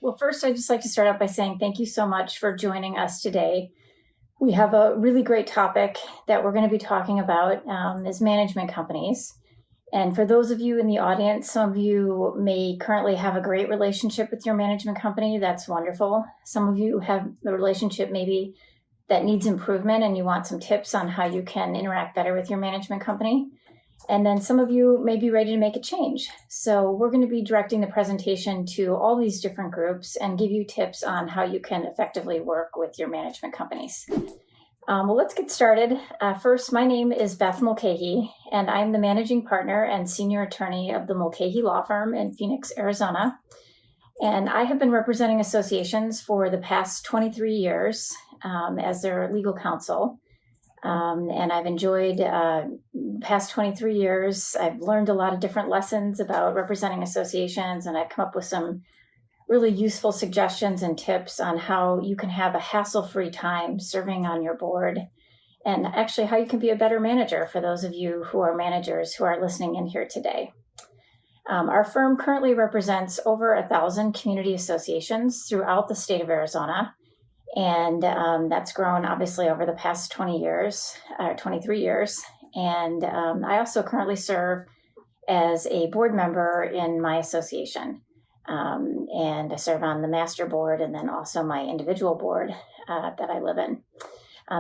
Well, first, I'd just like to start out by saying thank you so much for joining us today. We have a really great topic that we're going to be talking about is management companies. And for those of you in the audience, some of you may currently have a great relationship with your management company. That's wonderful. Some of you have a relationship maybe that needs improvement and you want some tips on how you can interact better with your management company. And then some of you may be ready to make a change. So we're going to be directing the presentation to all these different groups and give you tips on how you can effectively work with your management companies. Well, let's get started. First, my name is Beth Mulcahy, and I'm the managing partner and senior attorney of the Mulcahy Law Firm in Phoenix, Arizona. And I have been representing associations for the past 23 years as their legal counsel. And I've enjoyed the past 23 years. I've learned a lot of different lessons about representing associations, and I've come up with some really useful suggestions and tips on how you can have a hassle-free time serving on your board, and actually how you can be a better manager for those of you who are managers who are listening in here today. Our firm currently represents over 1,000 community associations throughout the state of Arizona. And that's grown obviously over the past 23 years. And I also currently serve as a board member in my association. And I serve on the master board and then also my individual board that I live in.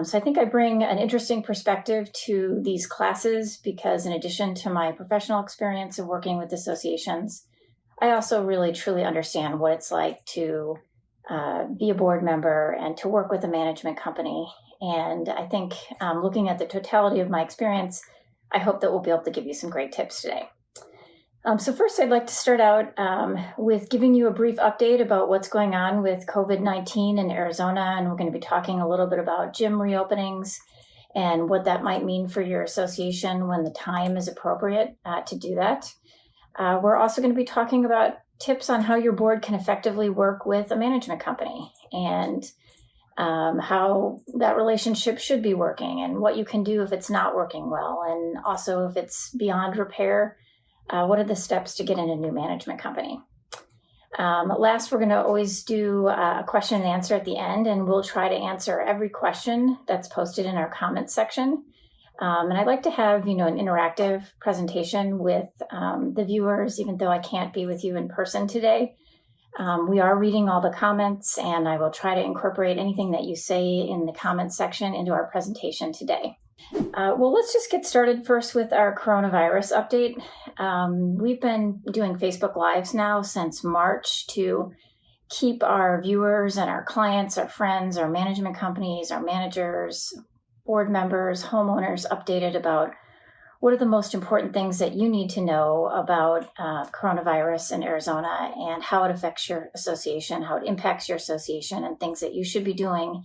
So I think I bring an interesting perspective to these classes because in addition to my professional experience of working with associations, I also really truly understand what it's like to be a board member and to work with a management company. And I think looking at the totality of my experience, I hope that we'll be able to give you some great tips today. So first, I'd like to start out with giving you a brief update about what's going on with COVID-19 in Arizona. And we're going to be talking a little bit about gym reopenings and what that might mean for your association when the time is appropriate to do that. We're also going to be talking about tips on how your board can effectively work with a management company and how that relationship should be working and what you can do if it's not working well. And also if it's beyond repair, what are the steps to get in a new management company? Last, we're going to always do a question and answer at the end, and we'll try to answer every question that's posted in our comments section. And I'd like to have, an interactive presentation with the viewers, even though I can't be with you in person today. We are reading all the comments, and I will try to incorporate anything that you say in the comments section into our presentation today. Well, let's just get started first with our coronavirus update. We've been doing Facebook Lives now since March to keep our viewers and our clients, our friends, our management companies, our managers, board members, homeowners updated about what are the most important things that you need to know about coronavirus in Arizona and how it affects your association, how it impacts your association, and things that you should be doing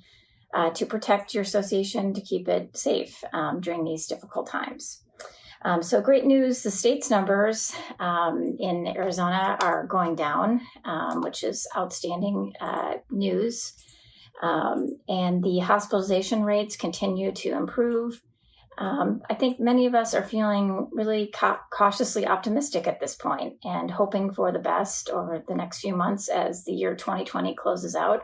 to protect your association, to keep it safe during these difficult times. So great news, the state's numbers in Arizona are going down, which is outstanding news. And the hospitalization rates continue to improve. I think many of us are feeling really cautiously optimistic at this point and hoping for the best over the next few months as the year 2020 closes out.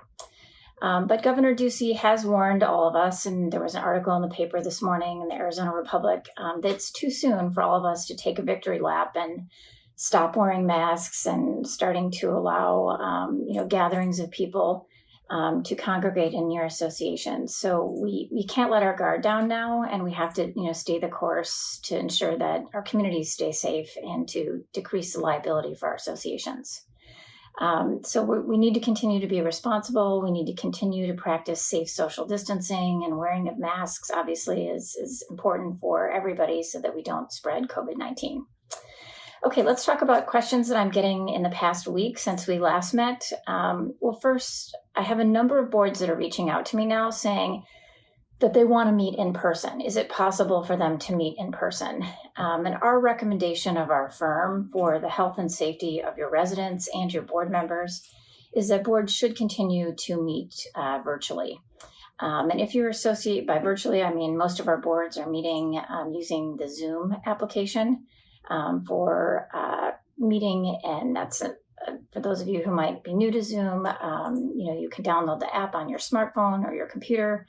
But Governor Ducey has warned all of us, and there was an article in the paper this morning in the Arizona Republic, that it's too soon for all of us to take a victory lap and stop wearing masks and starting to allow, gatherings of people to congregate in your associations. So we can't let our guard down now, and we have to, stay the course to ensure that our communities stay safe and to decrease the liability for our associations. So we need to continue to be responsible. We need to continue to practice safe social distancing, and wearing of masks obviously is important for everybody so that we don't spread COVID-19. Okay, let's talk about questions that I'm getting in the past week since we last met. Well, first, I have a number of boards that are reaching out to me now saying that they want to meet in person. Is it possible for them to meet in person? And our recommendation of our firm for the health and safety of your residents and your board members is that boards should continue to meet virtually. And if you associate by virtually, I mean, most of our boards are meeting using the Zoom application for meeting, and that's for those of you who might be new to Zoom, you can download the app on your smartphone or your computer,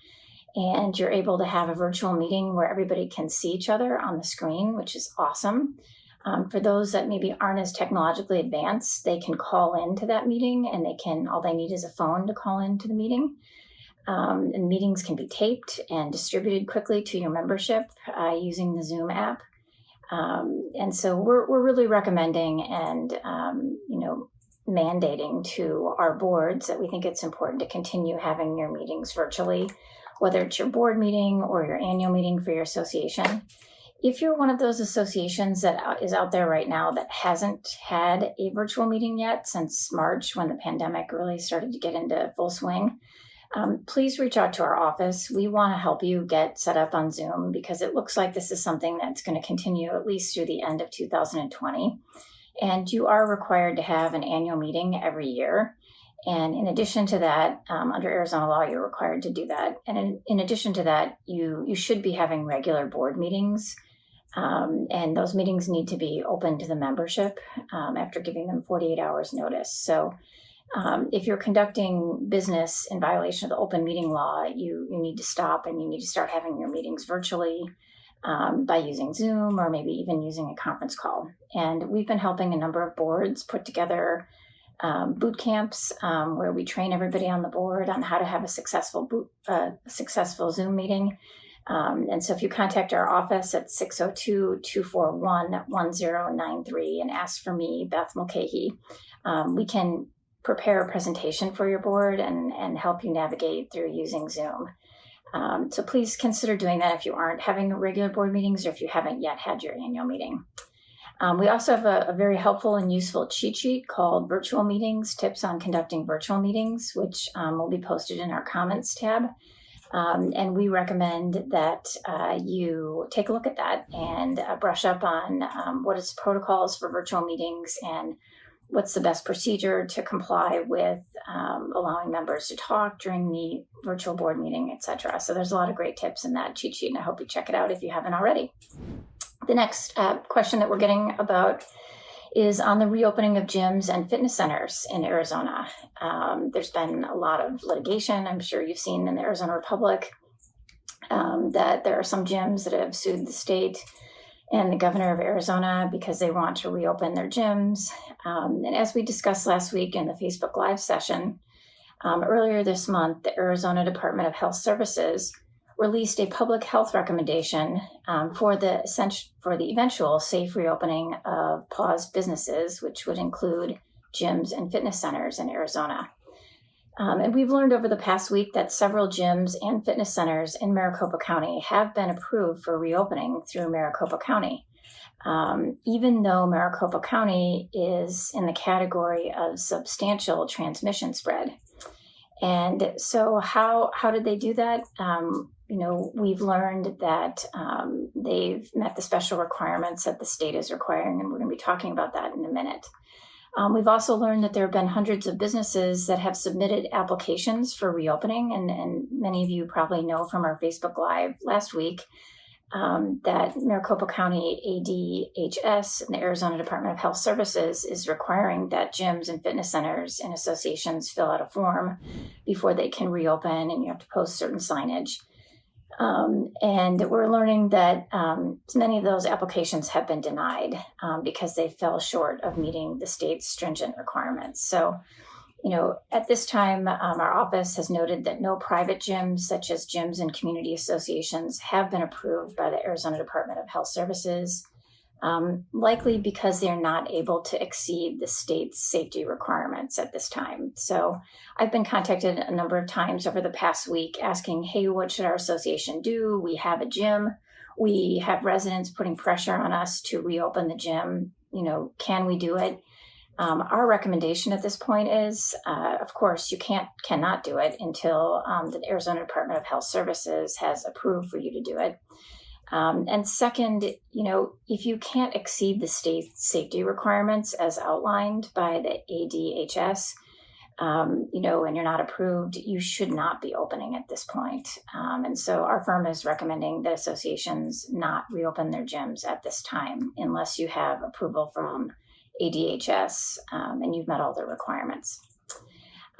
and you're able to have a virtual meeting where everybody can see each other on the screen, which is awesome. For those that maybe aren't as technologically advanced, they can call into that meeting, and all they need is a phone to call into the meeting. And meetings can be taped and distributed quickly to your membership using the Zoom app. And so we're really recommending and mandating to our boards that we think it's important to continue having your meetings virtually, whether it's your board meeting or your annual meeting for your association. If you're one of those associations that is out there right now that hasn't had a virtual meeting yet since March, when the pandemic really started to get into full swing, please reach out to our office. We want to help you get set up on Zoom, because it looks like this is something that's going to continue at least through the end of 2020. And you are required to have an annual meeting every year. And in addition to that, under Arizona law, you're required to do that. And in addition to that, you should be having regular board meetings. And those meetings need to be open to the membership after giving them 48 hours notice. So if you're conducting business in violation of the open meeting law, you need to stop, and you need to start having your meetings virtually by using Zoom or maybe even using a conference call. And we've been helping a number of boards put together boot camps where we train everybody on the board on how to have a successful Zoom meeting. And so if you contact our office at 602-241-1093 and ask for me, Beth Mulcahy, we can prepare a presentation for your board and help you navigate through using Zoom. So please consider doing that if you aren't having regular board meetings or if you haven't yet had your annual meeting. We also have a very helpful and useful cheat sheet called Virtual Meetings, Tips on Conducting Virtual Meetings, which will be posted in our comments tab. And we recommend that you take a look at that and brush up on what is protocols for virtual meetings and what's the best procedure to comply with allowing members to talk during the virtual board meeting, etc. So there's a lot of great tips in that cheat sheet, and I hope you check it out if you haven't already. The next question that we're getting about is on the reopening of gyms and fitness centers in Arizona. There's been a lot of litigation, I'm sure you've seen in the Arizona Republic, that there are some gyms that have sued the state and the governor of Arizona because they want to reopen their gyms. And as we discussed last week in the Facebook Live session, earlier this month, the Arizona Department of Health Services released a public health recommendation for the eventual safe reopening of paused businesses, which would include gyms and fitness centers in Arizona. And we've learned over the past week that several gyms and fitness centers in Maricopa County have been approved for reopening through Maricopa County, even though Maricopa County is in the category of substantial transmission spread. And so how did they do that? We've learned that they've met the special requirements that the state is requiring, and we're going to be talking about that in a minute. We've also learned that there have been hundreds of businesses that have submitted applications for reopening, and many of you probably know from our Facebook Live last week that Maricopa County ADHS and the Arizona Department of Health Services is requiring that gyms and fitness centers and associations fill out a form before they can reopen, and you have to post certain signage. And we're learning that many of those applications have been denied because they fell short of meeting the state's stringent requirements. So, at this time, our office has noted that no private gyms, such as gyms and community associations, have been approved by the Arizona Department of Health Services, likely because they're not able to exceed the state's safety requirements at this time. So I've been contacted a number of times over the past week asking, hey, what should our association do? We have a gym. We have residents putting pressure on us to reopen the gym. Can we do it? Our recommendation at this point is, of course, you cannot do it until the Arizona Department of Health Services has approved for you to do it. And second, if you can't exceed the state safety requirements as outlined by the ADHS, and you're not approved, you should not be opening at this point. And so our firm is recommending that associations not reopen their gyms at this time unless you have approval from ADHS, and you've met all the requirements.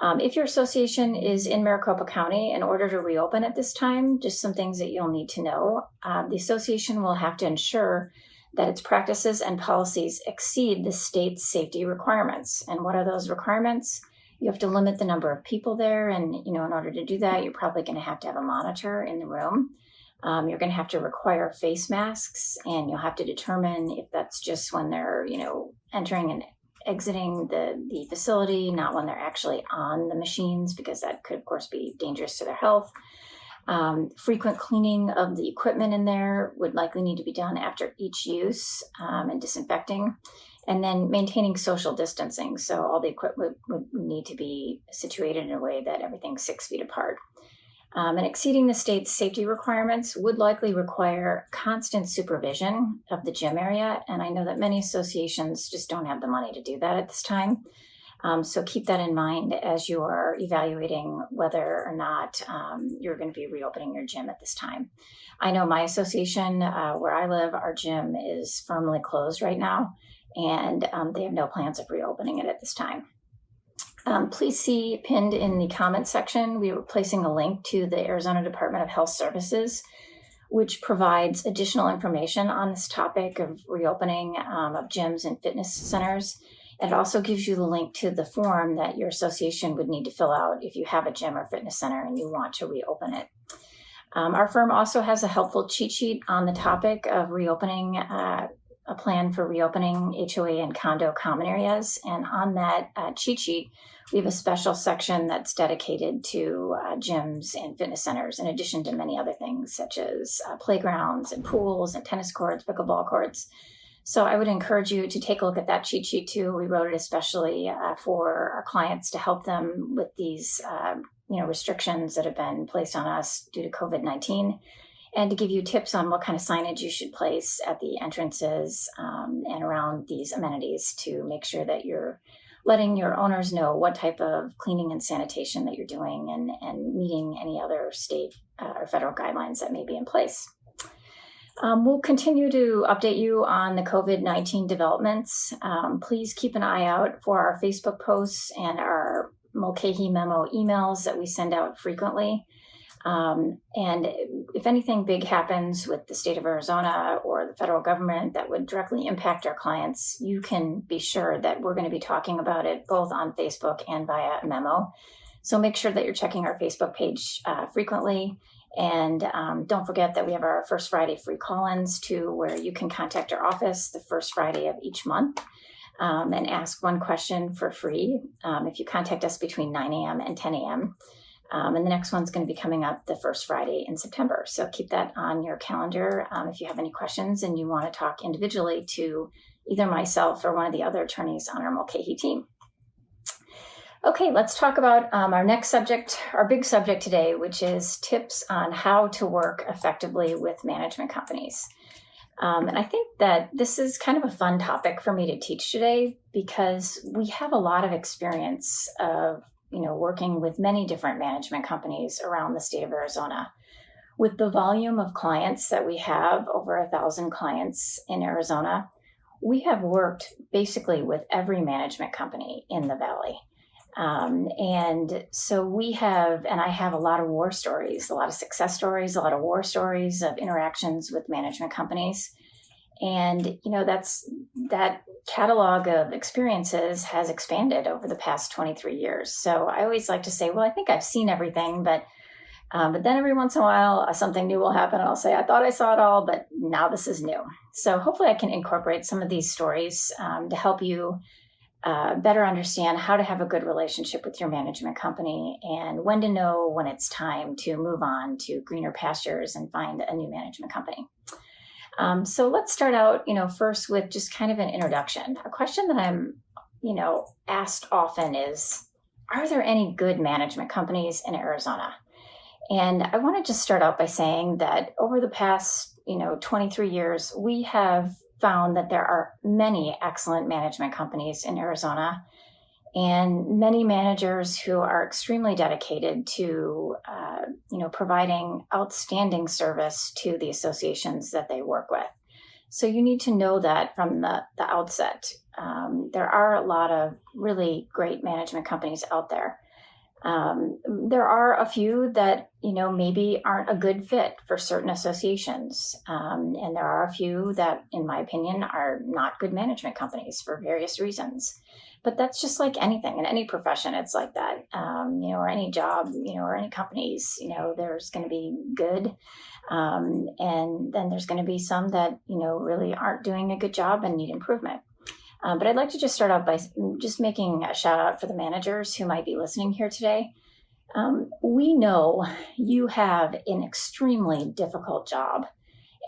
If your association is in Maricopa County, in order to reopen at this time, just some things that you'll need to know. The association will have to ensure that its practices and policies exceed the state's safety requirements. And what are those requirements? You have to limit the number of people there. And, in order to do that, you're probably going to have a monitor in the room. You're going to have to require face masks, and you'll have to determine if that's just when they're, entering and exiting the facility, not when they're actually on the machines, because that could, of course, be dangerous to their health. Frequent cleaning of the equipment in there would likely need to be done after each use, and disinfecting, and then maintaining social distancing. So all the equipment would need to be situated in a way that everything's 6 feet apart. And exceeding the state's safety requirements would likely require constant supervision of the gym area. And I know that many associations just don't have the money to do that at this time. So keep that in mind as you are evaluating whether or not you're going to be reopening your gym at this time. I know my association, where I live, our gym is firmly closed right now, and they have no plans of reopening it at this time. Please see pinned in the comment section, we were placing a link to the Arizona Department of Health Services, which provides additional information on this topic of reopening of gyms and fitness centers. It also gives you the link to the form that your association would need to fill out if you have a gym or fitness center and you want to reopen it. Our firm also has a helpful cheat sheet on the topic of reopening, a plan for reopening HOA and condo common areas. And on that cheat sheet, we have a special section that's dedicated to gyms and fitness centers, in addition to many other things such as playgrounds and pools and tennis courts, pickleball courts. So I would encourage you to take a look at that cheat sheet too. We wrote it especially for our clients to help them with these restrictions that have been placed on us due to COVID-19, and to give you tips on what kind of signage you should place at the entrances and around these amenities to make sure that you're letting your owners know what type of cleaning and sanitation that you're doing, and meeting any other state or federal guidelines that may be in place. We'll continue to update you on the COVID-19 developments. Please keep an eye out for our Facebook posts and our Mulcahy memo emails that we send out frequently. And if anything big happens with the state of Arizona or the federal government that would directly impact our clients, you can be sure that we're going to be talking about it both on Facebook and via memo. So make sure that you're checking our Facebook page frequently. And don't forget that we have our First Friday free call-ins too, where you can contact our office the first Friday of each month and ask one question for free if you contact us between 9 a.m. and 10 a.m. And the next one's going to be coming up the first Friday in September. So keep that on your calendar if you have any questions and you want to talk individually to either myself or one of the other attorneys on our Mulcahy team. Okay, let's talk about our next subject, our big subject today, which is tips on how to work effectively with management companies. And I think that this is kind of a fun topic for me to teach today because we have a lot of experience of working with many different management companies around the state of Arizona. With the volume of clients that we have, over 1,000 clients in Arizona, we have worked basically with every management company in the Valley. And so I have a lot of war stories, a lot of success stories, a lot of war stories of interactions with management companies. And, that catalog of experiences has expanded over the past 23 years. So I always like to say, well, I think I've seen everything, but then every once in a while, something new will happen. And I'll say, I thought I saw it all, but now this is new. So hopefully I can incorporate some of these stories to help you better understand how to have a good relationship with your management company and when to know when it's time to move on to greener pastures and find a new management company. So let's start out, first with just kind of an introduction. A question that I'm, asked often is, are there any good management companies in Arizona? And I want to just start out by saying that over the past, 23 years, we have found that there are many excellent management companies in Arizona and many managers who are extremely dedicated to, providing outstanding service to the associations that they work with. So you need to know that from the outset. There are a lot of really great management companies out there. There are a few that, maybe aren't a good fit for certain associations. And there are a few that, in my opinion, are not good management companies for various reasons. But that's just like anything in any profession. It's like that, or any job, or any companies, there's going to be good. And then there's going to be some that, really aren't doing a good job and need improvement. But I'd like to just start out by just making a shout out for the managers who might be listening here today. We know you have an extremely difficult job.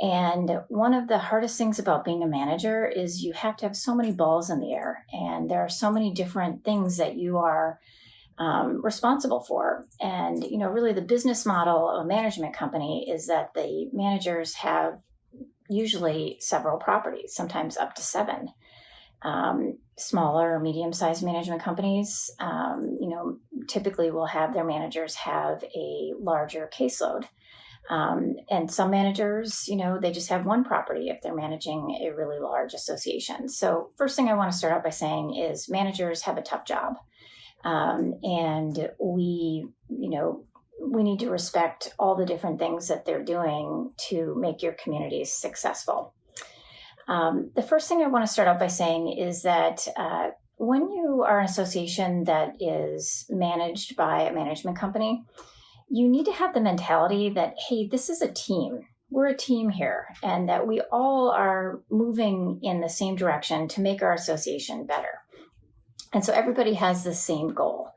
And one of the hardest things about being a manager is you have to have so many balls in the air. And there are so many different things that you are responsible for. And, really the business model of a management company is that the managers have usually several properties, sometimes up to 7. Smaller or medium-sized management companies, typically will have their managers have a larger caseload. And some managers, they just have one property if they're managing a really large association. So first thing I want to start out by saying is managers have a tough job. And we need to respect all the different things that they're doing to make your communities successful. The first thing I want to start out by saying is that when you are an association that is managed by a management company, you need to have the mentality that, hey, this is a team. We're a team here, and that we all are moving in the same direction to make our association better. And so everybody has the same goal.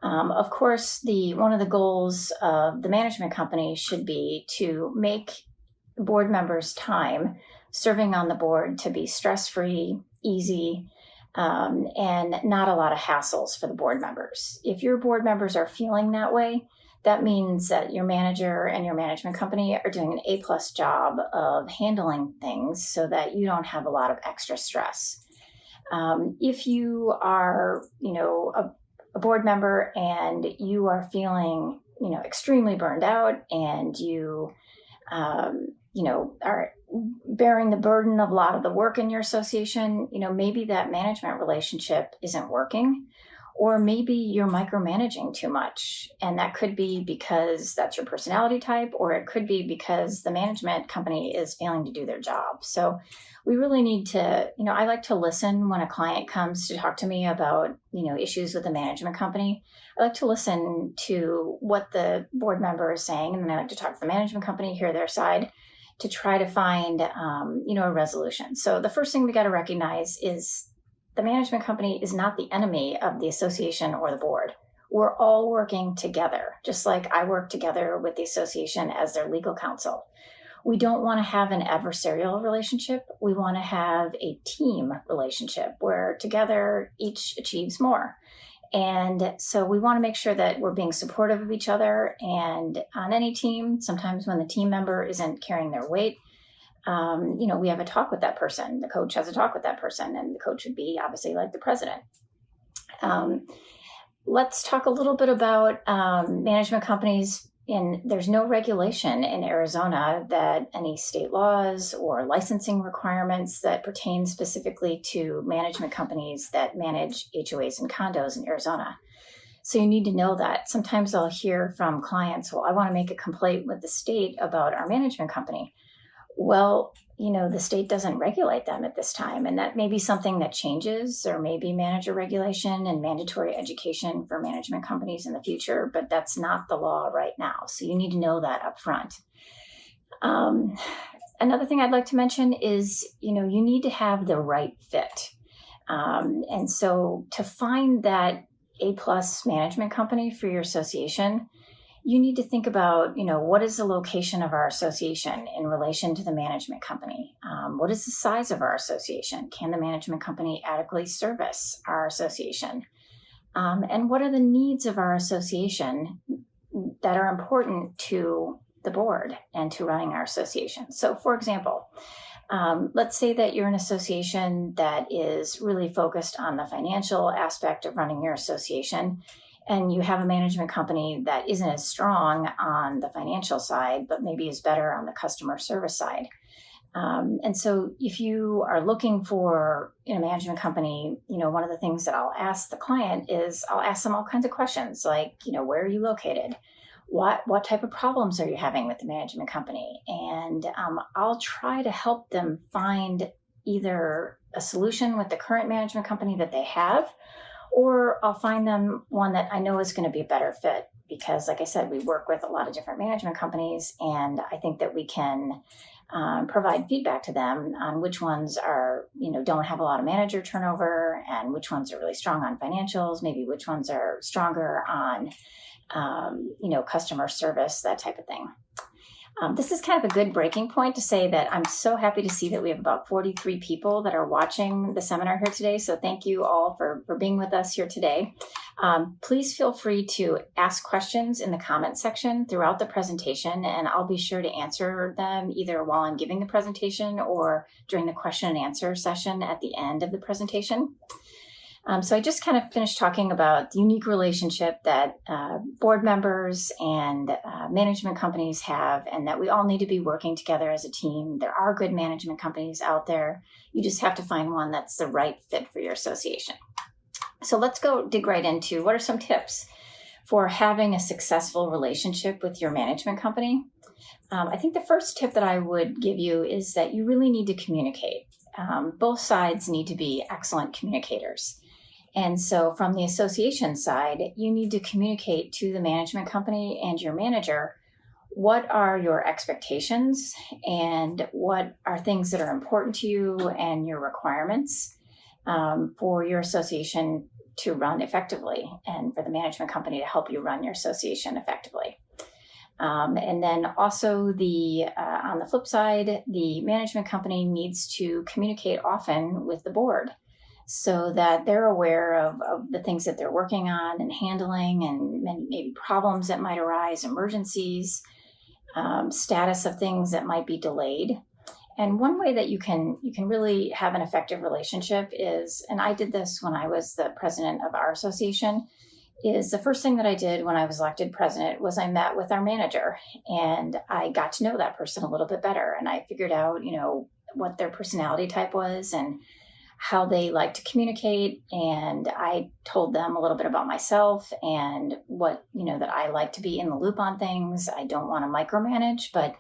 Of course, one of the goals of the management company should be to make board members' time serving on the board to be stress-free, easy, and not a lot of hassles for the board members. If your board members are feeling that way, that means that your manager and your management company are doing an A+ job of handling things so that you don't have a lot of extra stress. If you are, a board member and you are feeling, extremely burned out and you, are bearing the burden of a lot of the work in your association, maybe that management relationship isn't working, or maybe you're micromanaging too much. And that could be because that's your personality type, or it could be because the management company is failing to do their job. So we really need to, I like to listen when a client comes to talk to me about, issues with the management company. I like to listen to what the board member is saying, and then I like to talk to the management company, hear their side, to try to find, a resolution. So the first thing we got to recognize is the management company is not the enemy of the association or the board. We're all working together, just like I work together with the association as their legal counsel. We don't want to have an adversarial relationship. We want to have a team relationship where together each achieves more. And so we want to make sure that we're being supportive of each other. And on any team, sometimes when the team member isn't carrying their weight, we have a talk with that person. The coach has a talk with that person, and the coach would be obviously like the president. Let's talk a little bit about management companies. There's no regulation in Arizona that any state laws or licensing requirements that pertain specifically to management companies that manage HOAs and condos in Arizona. So you need to know that. Sometimes I'll hear from clients, well, I want to make a complaint with the state about our management company. Well, the state doesn't regulate them at this time, and that may be something that changes. There may be manager regulation and mandatory education for management companies in the future, but that's not the law right now. So you need to know that up front. Another thing I'd like to mention is, you need to have the right fit. And so to find that A+ management company for your association, you need to think about, what is the location of our association in relation to the management company? What is the size of our association? Can the management company adequately service our association? And what are the needs of our association that are important to the board and to running our association? So, for example, let's say that you're an association that is really focused on the financial aspect of running your association, and you have a management company that isn't as strong on the financial side, but maybe is better on the customer service side. And so if you are looking for a management company, one of the things that I'll ask the client is I'll ask them all kinds of questions like, where are you located? What type of problems are you having with the management company? And I'll try to help them find either a solution with the current management company that they have, or I'll find them one that I know is going to be a better fit. Because like I said, we work with a lot of different management companies, and I think that we can provide feedback to them on which ones are, don't have a lot of manager turnover, and which ones are really strong on financials, maybe which ones are stronger on, customer service, that type of thing. This is kind of a good breaking point to say that I'm so happy to see that we have about 43 people that are watching the seminar here today. So thank you all for being with us here today. Please feel free to ask questions in the comment section throughout the presentation, and I'll be sure to answer them either while I'm giving the presentation or during the question and answer session at the end of the presentation. So I just kind of finished talking about the unique relationship that board members and management companies have, and that we all need to be working together as a team. There are good management companies out there. You just have to find one that's the right fit for your association. So let's go dig right into what are some tips for having a successful relationship with your management company. I think the first tip that I would give you is that you really need to communicate. Both sides need to be excellent communicators. And so from the association side, you need to communicate to the management company and your manager what are your expectations and what are things that are important to you and your requirements for your association to run effectively, and for the management company to help you run your association effectively. And then also on the flip side, the management company needs to communicate often with the board, so that they're aware of the things that they're working on and handling, and maybe problems that might arise, emergencies, status of things that might be delayed. And one way that you can really have an effective relationship is, and I did this when I was the president of our association, is the first thing that I did when I was elected president was I met with our manager, and I got to know that person a little bit better. And I figured out, what their personality type was and how they like to communicate. And I told them a little bit about myself and what, that I like to be in the loop on things. I don't want to micromanage, but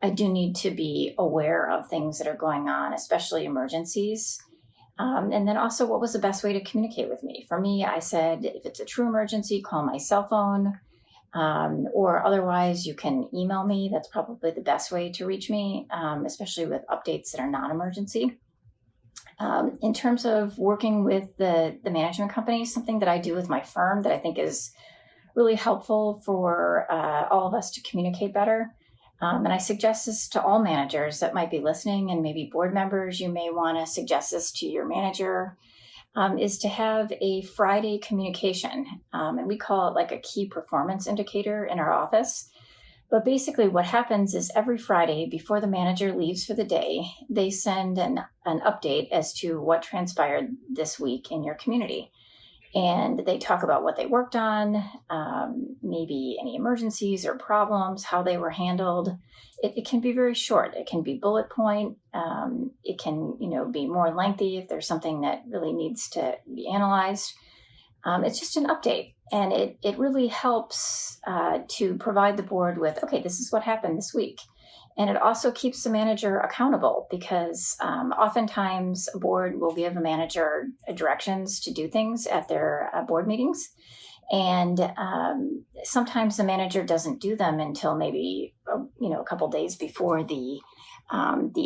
I do need to be aware of things that are going on, especially emergencies. And then also, what was the best way to communicate with me? For me, I said, if it's a true emergency, call my cell phone, or otherwise you can email me. That's probably the best way to reach me, especially with updates that are non-emergency. In terms of working with the management company, something that I do with my firm that I think is really helpful for all of us to communicate better. And I suggest this to all managers that might be listening, and maybe board members, you may want to suggest this to your manager, is to have a Friday communication. And we call it like a key performance indicator in our office. But basically what happens is every Friday before the manager leaves for the day, they send an update as to what transpired this week in your community. And they talk about what they worked on, maybe any emergencies or problems, how they were handled. It can be very short. It can be bullet point. It can, be more lengthy if there's something that really needs to be analyzed. It's just an update. And it really helps to provide the board with, okay, this is what happened this week. And it also keeps the manager accountable, because oftentimes a board will give a manager directions to do things at their board meetings. And sometimes the manager doesn't do them until maybe, a couple days before the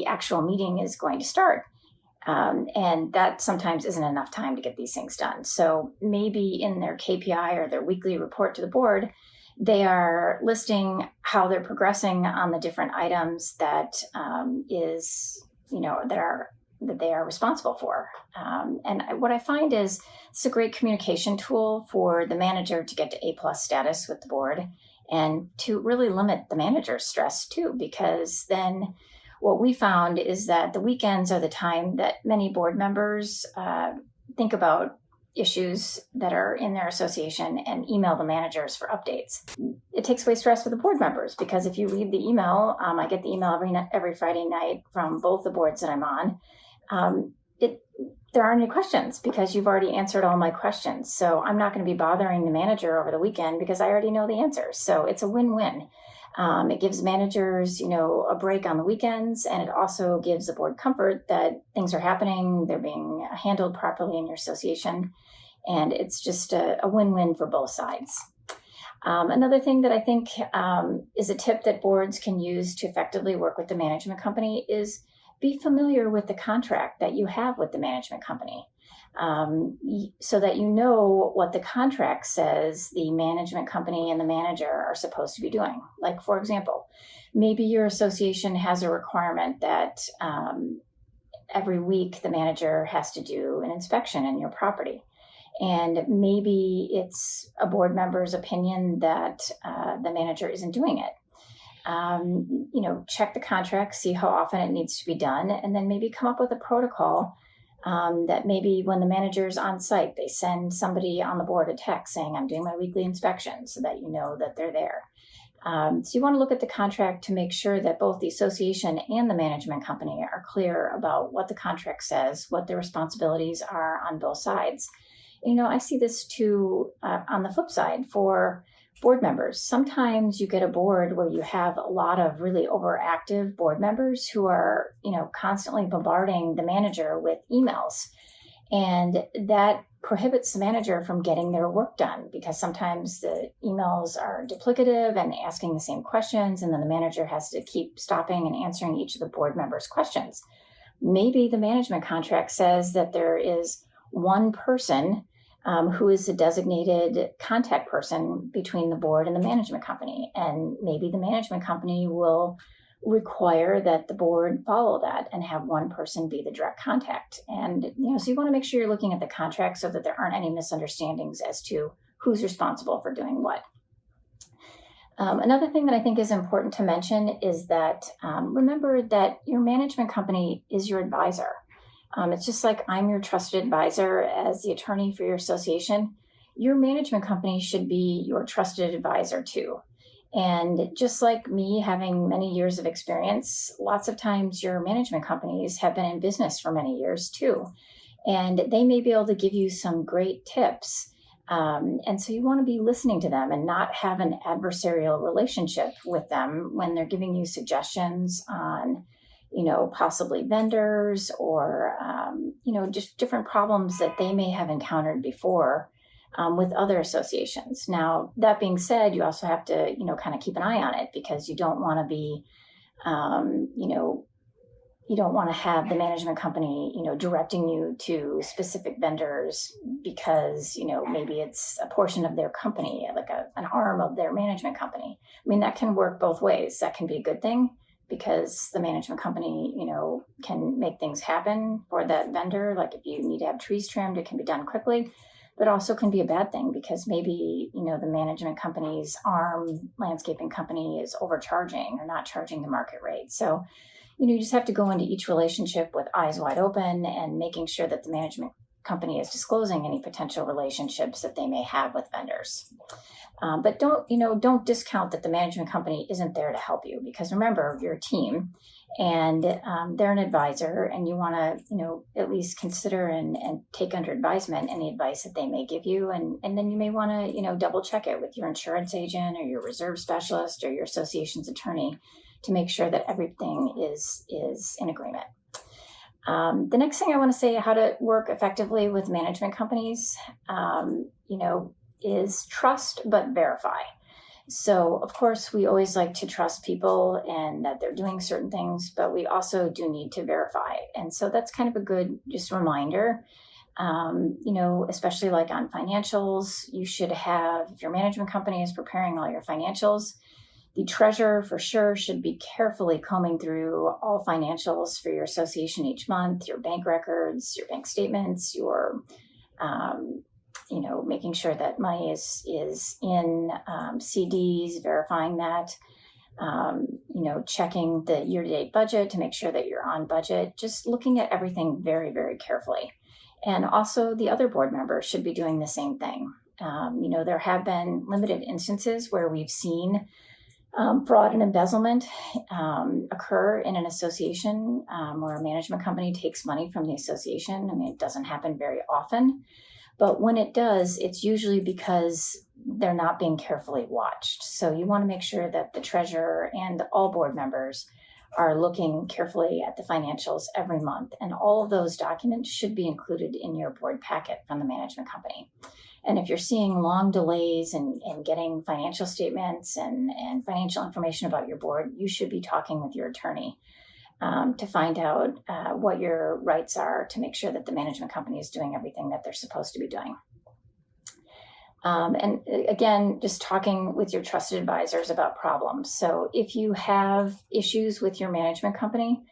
actual meeting is going to start. And that sometimes isn't enough time to get these things done. So maybe in their KPI or their weekly report to the board, they are listing how they're progressing on the different items that that they are responsible for. And what I find is it's a great communication tool for the manager to get to A+ status with the board, and to really limit the manager's stress too, because then what we found is that the weekends are the time that many board members think about issues that are in their association and email the managers for updates. It takes away stress for the board members, because if you read the email, I get the email every Friday night from both the boards that I'm on. There aren't any questions because you've already answered all my questions. So I'm not going to be bothering the manager over the weekend because I already know the answers. So it's a win-win. It gives managers, a break on the weekends, and it also gives the board comfort that things are happening, they're being handled properly in your association, and it's just a win-win for both sides. Another thing that I think is a tip that boards can use to effectively work with the management company is be familiar with the contract that you have with the management company, so that you know what the contract says the management company and the manager are supposed to be doing. Like, for example, maybe your association has a requirement that every week the manager has to do an inspection in your property. And maybe it's a board member's opinion that the manager isn't doing it. Check the contract, see how often it needs to be done, and then maybe come up with a protocol that maybe when the manager's on site, they send somebody on the board a text saying, I'm doing my weekly inspection, so that you know that they're there. So you want to look at the contract to make sure that both the association and the management company are clear about what the contract says, what the responsibilities are on both sides. I see this too on the flip side for board members. Sometimes you get a board where you have a lot of really overactive board members who are, constantly bombarding the manager with emails. And that prohibits the manager from getting their work done, because sometimes the emails are duplicative and asking the same questions, and then the manager has to keep stopping and answering each of the board members' questions. Maybe the management contract says that there is one person who is a designated contact person between the board and the management company. And maybe the management company will require that the board follow that and have one person be the direct contact. And, so you want to make sure you're looking at the contract so that there aren't any misunderstandings as to who's responsible for doing what. Another thing that I think is important to mention is that remember that your management company is your advisor. It's just like I'm your trusted advisor as the attorney for your association. Your management company should be your trusted advisor too. And just like me having many years of experience, lots of times your management companies have been in business for many years too. And they may be able to give you some great tips. And so you want to be listening to them and not have an adversarial relationship with them when they're giving you suggestions on possibly vendors or, just different problems that they may have encountered before with other associations. Now, that being said, you also have to, kind of keep an eye on it, because you don't want to be, you don't want to have the management company, directing you to specific vendors because, maybe it's a portion of their company, like an arm of their management company. I mean, that can work both ways. That can be a good thing, because the management company, can make things happen for that vendor. Like if you need to have trees trimmed, it can be done quickly, but also can be a bad thing because maybe, the management company's arm landscaping company is overcharging or not charging the market rate. So, you just have to go into each relationship with eyes wide open and making sure that the management company is disclosing any potential relationships that they may have with vendors. But don't discount that the management company isn't there to help you, because remember, you're a team and they're an advisor, and you want to, at least consider and take under advisement any advice that they may give you. And then you may want to, double check it with your insurance agent or your reserve specialist or your association's attorney to make sure that everything is in agreement. The next thing I want to say, how to work effectively with management companies, is trust but verify. So, of course, we always like to trust people and that they're doing certain things, but we also do need to verify. And so that's kind of a good just reminder, especially like on financials, you should have, if your management company is preparing all your financials, the treasurer for sure should be carefully combing through all financials for your association each month, your bank records, your bank statements, your making sure that money is in CDs, verifying that, checking the year-to-date budget to make sure that you're on budget, just looking at everything very, very carefully. And also the other board members should be doing the same thing. There have been limited instances where we've seen fraud and embezzlement occur in an association where a management company takes money from the association. I mean, it doesn't happen very often, but when it does, it's usually because they're not being carefully watched. So you want to make sure that the treasurer and all board members are looking carefully at the financials every month. And all of those documents should be included in your board packet from the management company. And if you're seeing long delays in getting financial statements and financial information about your board, you should be talking with your attorney to find out what your rights are to make sure that the management company is doing everything that they're supposed to be doing. And again, just talking with your trusted advisors about problems. So if you have issues with your management company,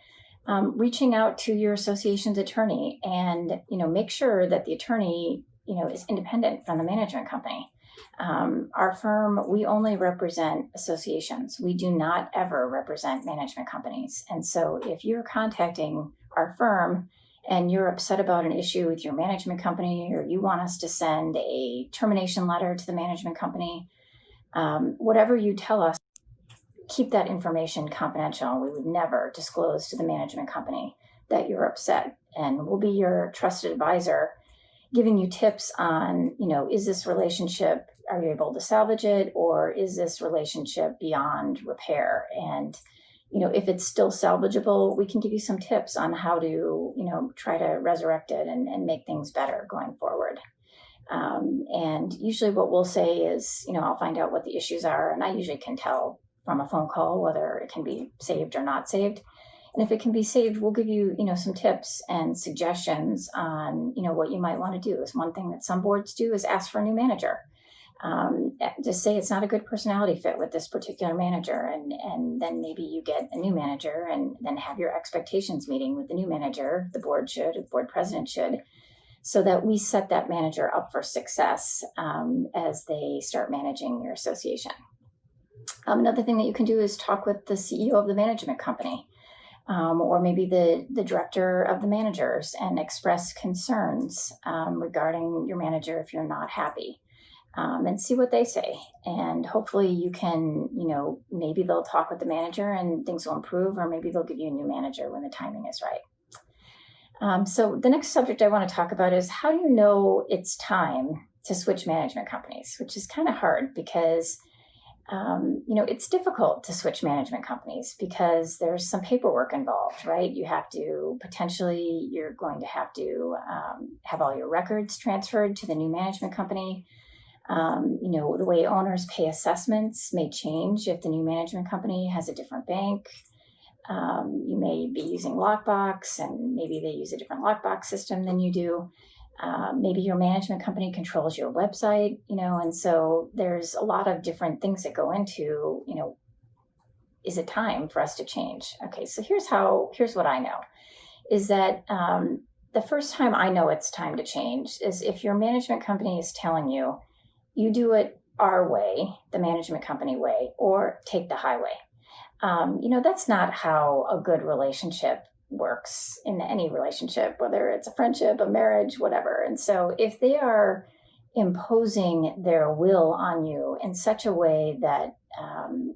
reaching out to your association's attorney and, make sure that the attorney, is independent from the management company. Our firm, we only represent associations. We do not ever represent management companies. And so if you're contacting our firm and you're upset about an issue with your management company, or you want us to send a termination letter to the management company, whatever you tell us, keep that information confidential. We would never disclose to the management company that you're upset, and we'll be your trusted advisor, giving you tips on, is this relationship, are you able to salvage it, or is this relationship beyond repair? And if it's still salvageable, we can give you some tips on how to, try to resurrect it and make things better going forward. And usually what we'll say is, I'll find out what the issues are, and I usually can tell from a phone call whether it can be saved or not saved. And if it can be saved, we'll give you, some tips and suggestions on, what you might want to do. Is one thing that some boards do is ask for a new manager. Just say it's not a good personality fit with this particular manager, and then maybe you get a new manager, and then have your expectations meeting with the new manager. The board should, the board president should, so that we set that manager up for success as they start managing your association. Another thing that you can do is talk with the CEO of the management company, or maybe the director of the managers, and express concerns regarding your manager if you're not happy. And see what they say. And hopefully you can, maybe they'll talk with the manager and things will improve, or maybe they'll give you a new manager when the timing is right. So the next subject I want to talk about is, how do you know it's time to switch management companies, which is kind of hard because, it's difficult to switch management companies because there's some paperwork involved, right? You're going to have to have all your records transferred to the new management company. The way owners pay assessments may change if the new management company has a different bank. You may be using Lockbox, and maybe they use a different Lockbox system than you do. Maybe your management company controls your website, and so there's a lot of different things that go into, is it time for us to change? Okay, so here's what I know, is that the first time I know it's time to change is if your management company is telling you, you do it our way, the management company way, or take the highway. That's not how a good relationship works in any relationship, whether it's a friendship, a marriage, whatever. And so if they are imposing their will on you in such a way that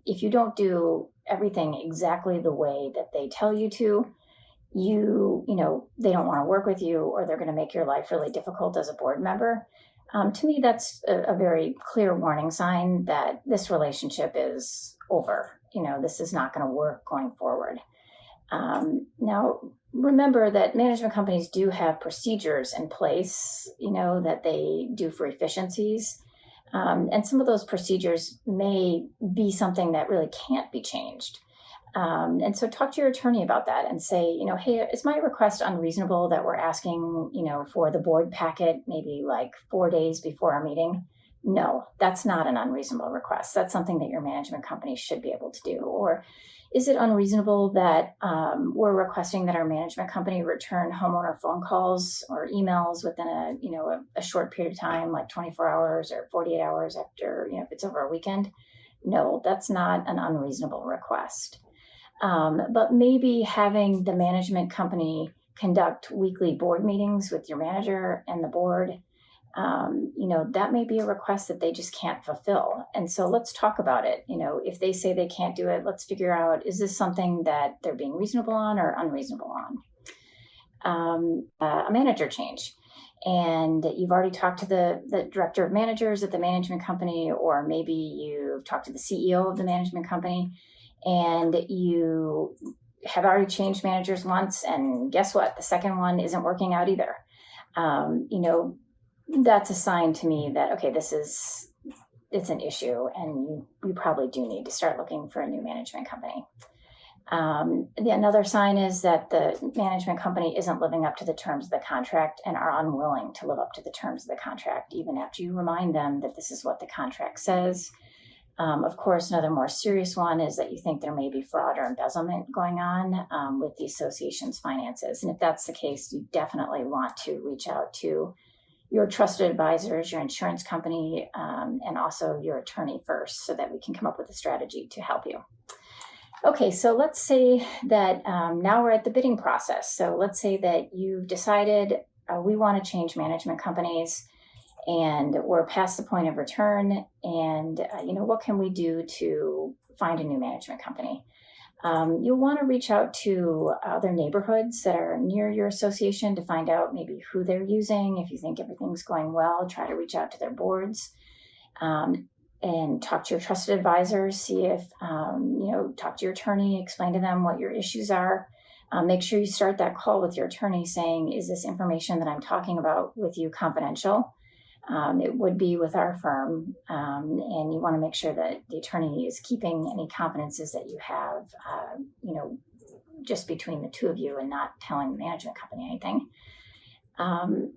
if you don't do everything exactly the way that they tell you to, they don't want to work with you, or they're going to make your life really difficult as a board member. To me, that's a very clear warning sign that this relationship is over. This is not going to work going forward. Now, remember that management companies do have procedures in place, that they do for efficiencies. And some of those procedures may be something that really can't be changed. And so talk to your attorney about that and say, hey, is my request unreasonable that we're asking, for the board packet maybe like 4 days before our meeting? No, that's not an unreasonable request. That's something that your management company should be able to do. Or is it unreasonable that we're requesting that our management company return homeowner phone calls or emails within a short period of time, like 24 hours or 48 hours after, if it's over a weekend? No, that's not an unreasonable request. But maybe having the management company conduct weekly board meetings with your manager and the board, that may be a request that they just can't fulfill. And so let's talk about it. If they say they can't do it, let's figure out, is this something that they're being reasonable on or unreasonable on? A manager change. And you've already talked to the director of managers at the management company, or maybe you've talked to the CEO of the management company, and you have already changed managers once, and guess what? The second one isn't working out either. That's a sign to me that, okay, it's an issue, and you probably do need to start looking for a new management company. Another sign is that the management company isn't living up to the terms of the contract and are unwilling to live up to the terms of the contract, even after you remind them that this is what the contract says. Of course, another more serious one is that you think there may be fraud or embezzlement going on with the association's finances. And if that's the case, you definitely want to reach out to your trusted advisors, your insurance company, and also your attorney first, so that we can come up with a strategy to help you. Okay, so let's say that now we're at the bidding process. So let's say that you've decided we want to change management companies, and we're past the point of return, and what can we do to find a new management company? You'll want to reach out to other neighborhoods that are near your association to find out maybe who they're using. If you think everything's going well, try to reach out to their boards and talk to your trusted advisors. See if, talk to your attorney, explain to them what your issues are. Make sure you start that call with your attorney saying, is this information that I'm talking about with you confidential? It would be with our firm, and you want to make sure that the attorney is keeping any confidences that you have, just between the two of you, and not telling the management company anything. And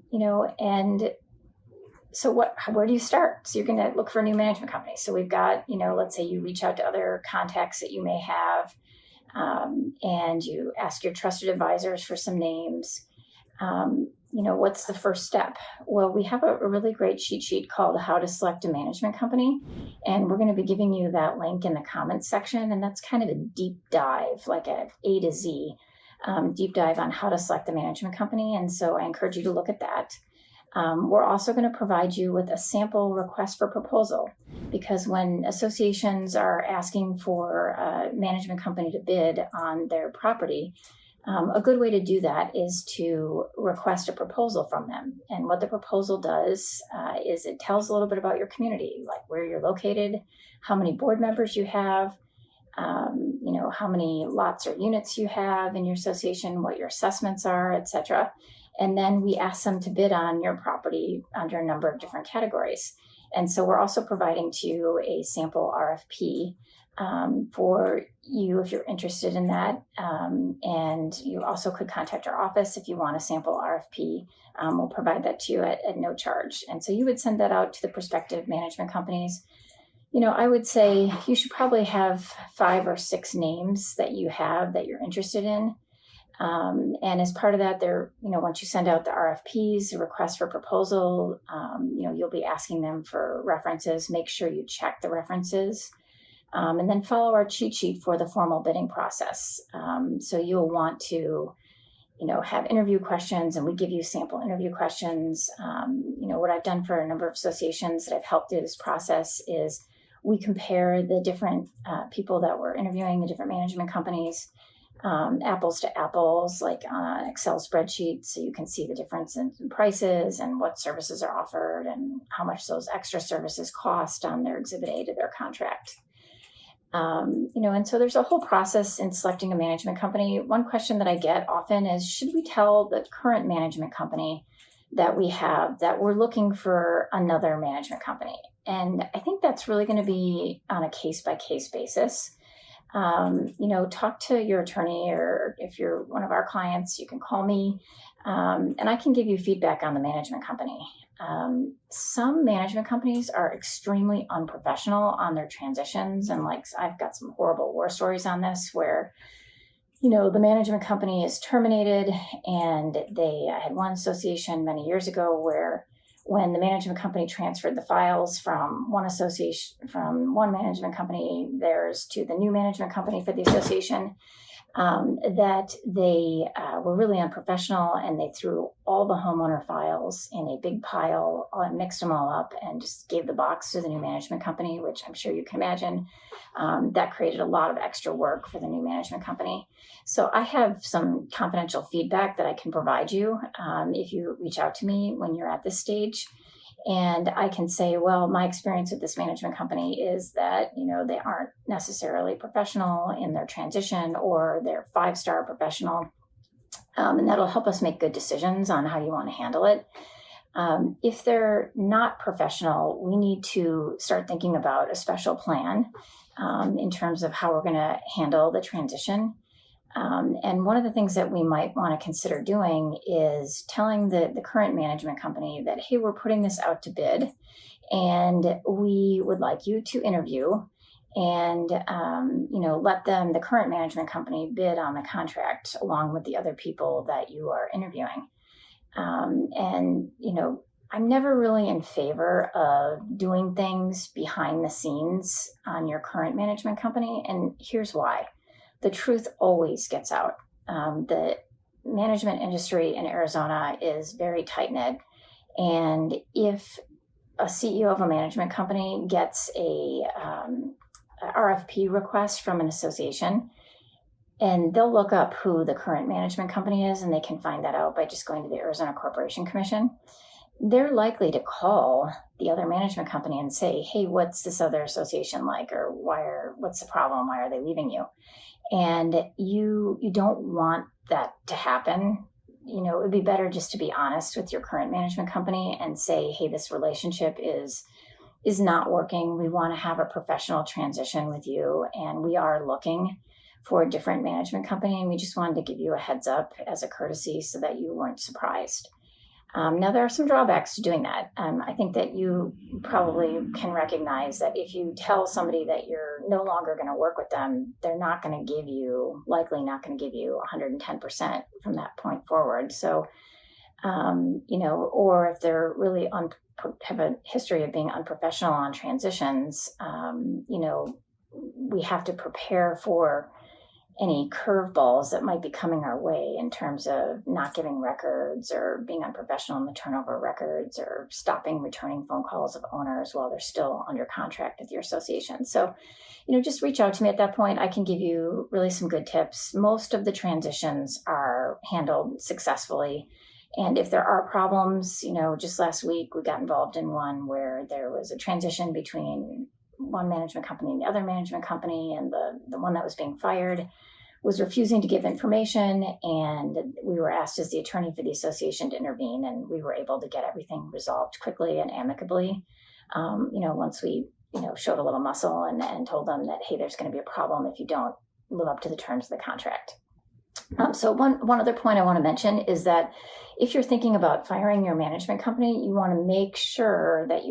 so where do you start? So you're going to look for a new management company. So we've got, let's say you reach out to other contacts that you may have, and you ask your trusted advisors for some names. What's the first step? Well, we have a really great cheat sheet called How to Select a Management Company. And we're going to be giving you that link in the comments section. And that's kind of a deep dive, like A to Z, deep dive on how to select a management company. And so I encourage you to look at that. We're also going to provide you with a sample request for proposal, because when associations are asking for a management company to bid on their property, a good way to do that is to request a proposal from them. And what the proposal does is it tells a little bit about your community, like where you're located, how many board members you have, how many lots or units you have in your association, what your assessments are, etc. And then we ask them to bid on your property under a number of different categories. And so we're also providing to you a sample RFP for you if you're interested in that. And you also could contact our office if you want a sample RFP. We'll provide that to you at no charge. And so you would send that out to the prospective management companies. I would say you should probably have 5 or 6 names that you have that you're interested in. And as part of that, once you send out the RFPs, the request for proposal, you'll be asking them for references. Make sure you check the references, and then follow our cheat sheet for the formal bidding process. So you'll want to, have interview questions, and we give you sample interview questions. What I've done for a number of associations that I've helped through this process is we compare the different people that we're interviewing, the different management companies, apples to apples, like on an Excel spreadsheet, so you can see the difference in prices and what services are offered and how much those extra services cost on their Exhibit A to their contract. And so there's a whole process in selecting a management company. One question that I get often is, should we tell the current management company that we have that we're looking for another management company? And I think that's really going to be on a case-by-case basis. Talk to your attorney, or if you're one of our clients, you can call me, and I can give you feedback on the management company. Some management companies are extremely unprofessional on their transitions. And I've got some horrible war stories on this where, the management company is terminated, and I had one association many years ago where when the management company transferred the files from one management company theirs to the new management company for the association, that they were really unprofessional, and they threw all the homeowner files in a big pile, mixed them all up, and just gave the box to the new management company, which I'm sure you can imagine. That created a lot of extra work for the new management company. So I have some confidential feedback that I can provide you if you reach out to me when you're at this stage. And I can say, well, my experience with this management company is that, they aren't necessarily professional in their transition, or they're 5-star professional. And that'll help us make good decisions on how you want to handle it. If they're not professional, we need to start thinking about a special plan in terms of how we're going to handle the transition. And one of the things that we might want to consider doing is telling the current management company that, hey, we're putting this out to bid, and we would like you to interview and, let the current management company bid on the contract along with the other people that you are interviewing. I'm never really in favor of doing things behind the scenes on your current management company. And here's why. The truth always gets out. The management industry in Arizona is very tight-knit. And if a CEO of a management company gets a RFP request from an association, and they'll look up who the current management company is, and they can find that out by just going to the Arizona Corporation Commission, they're likely to call the other management company and say, hey, what's this other association like? Or what's the problem? Why are they leaving you? And you don't want that to happen. It would be better just to be honest with your current management company and say, hey, this relationship is not working. We want to have a professional transition with you, and we are looking for a different management company, and we just wanted to give you a heads up as a courtesy so that you weren't surprised. Now, there are some drawbacks to doing that. I think that you probably can recognize that if you tell somebody that you're no longer going to work with them, they're likely not going to give you 110% from that point forward. So, or if they're really have a history of being unprofessional on transitions, we have to prepare for any curveballs that might be coming our way in terms of not giving records, or being unprofessional in the turnover records, or stopping returning phone calls of owners while they're still under contract with your association. So, just reach out to me at that point. I can give you really some good tips. Most of the transitions are handled successfully. And if there are problems, just last week we got involved in one where there was a transition between one management company and the other management company, and the one that was being fired was refusing to give information, and we were asked as the attorney for the association to intervene, and we were able to get everything resolved quickly and amicably. Once we showed a little muscle and told them that, hey, there's going to be a problem if you don't live up to the terms of the contract. So one other point I want to mention is that if you're thinking about firing your management company, you want to make sure that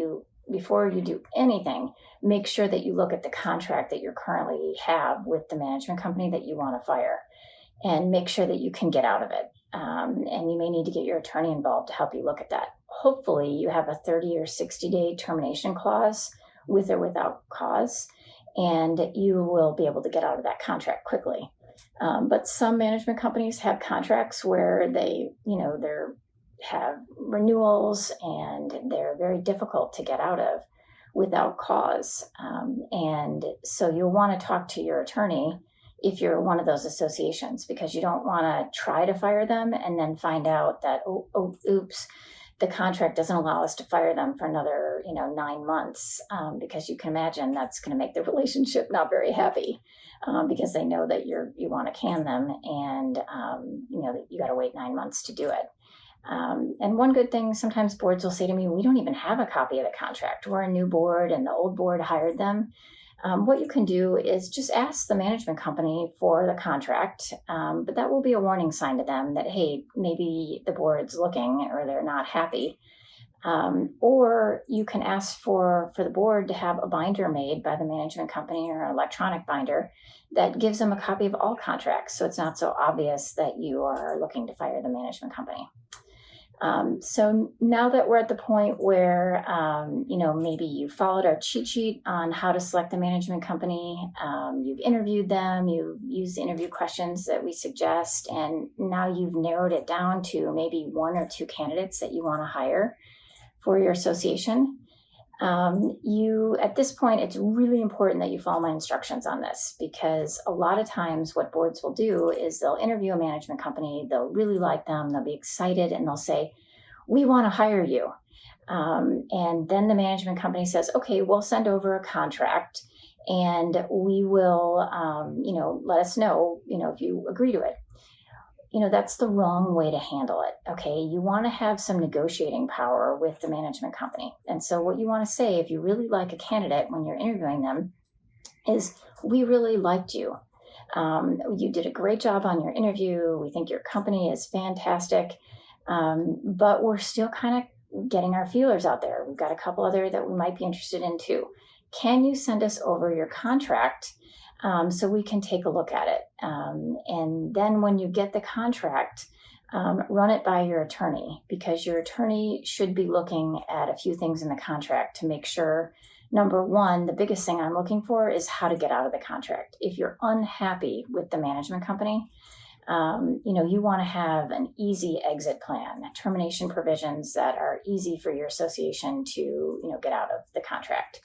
before you do anything, make sure that you look at the contract that you currently have with the management company that you want to fire, and make sure that you can get out of it. And you may need to get your attorney involved to help you look at that. Hopefully you have a 30 or 60-day termination clause with or without cause, and you will be able to get out of that contract quickly. But some management companies have contracts where they have renewals, and they're very difficult to get out of without cause. And so you'll want to talk to your attorney if you're one of those associations, because you don't want to try to fire them and then find out that, oops, the contract doesn't allow us to fire them for another 9 months, because you can imagine that's going to make the relationship not very happy, because they know that you want to can them, and that you got to wait 9 months to do it. And one good thing, sometimes boards will say to me, we don't even have a copy of the contract. We're a new board, and the old board hired them. What you can do is just ask the management company for the contract, but that will be a warning sign to them that, hey, maybe the board's looking or they're not happy. Or you can ask for the board to have a binder made by the management company, or an electronic binder that gives them a copy of all contracts, so it's not so obvious that you are looking to fire the management company. So now that we're at the point where, maybe you followed our cheat sheet on how to select the management company, you've interviewed them, you've used the interview questions that we suggest, and now you've narrowed it down to maybe one or two candidates that you want to hire for your association. At this point, it's really important that you follow my instructions on this, because a lot of times what boards will do is they'll interview a management company, they'll really like them, they'll be excited, and they'll say, we want to hire you. And then the management company says, okay, we'll send over a contract and we will, let us know, if you agree to it. That's the wrong way to handle it. Okay. You want to have some negotiating power with the management company. And so what you want to say, if you really like a candidate when you're interviewing them, is, we really liked you. You did a great job on your interview. We think your company is fantastic. But we're still kind of getting our feelers out there. We've got a couple other that we might be interested in too. Can you send us over your contract? So we can take a look at it. And then when you get the contract, run it by your attorney, because your attorney should be looking at a few things in the contract to make sure, number one, the biggest thing I'm looking for is how to get out of the contract. If you're unhappy with the management company, you want to have an easy exit plan, termination provisions that are easy for your association to, get out of the contract.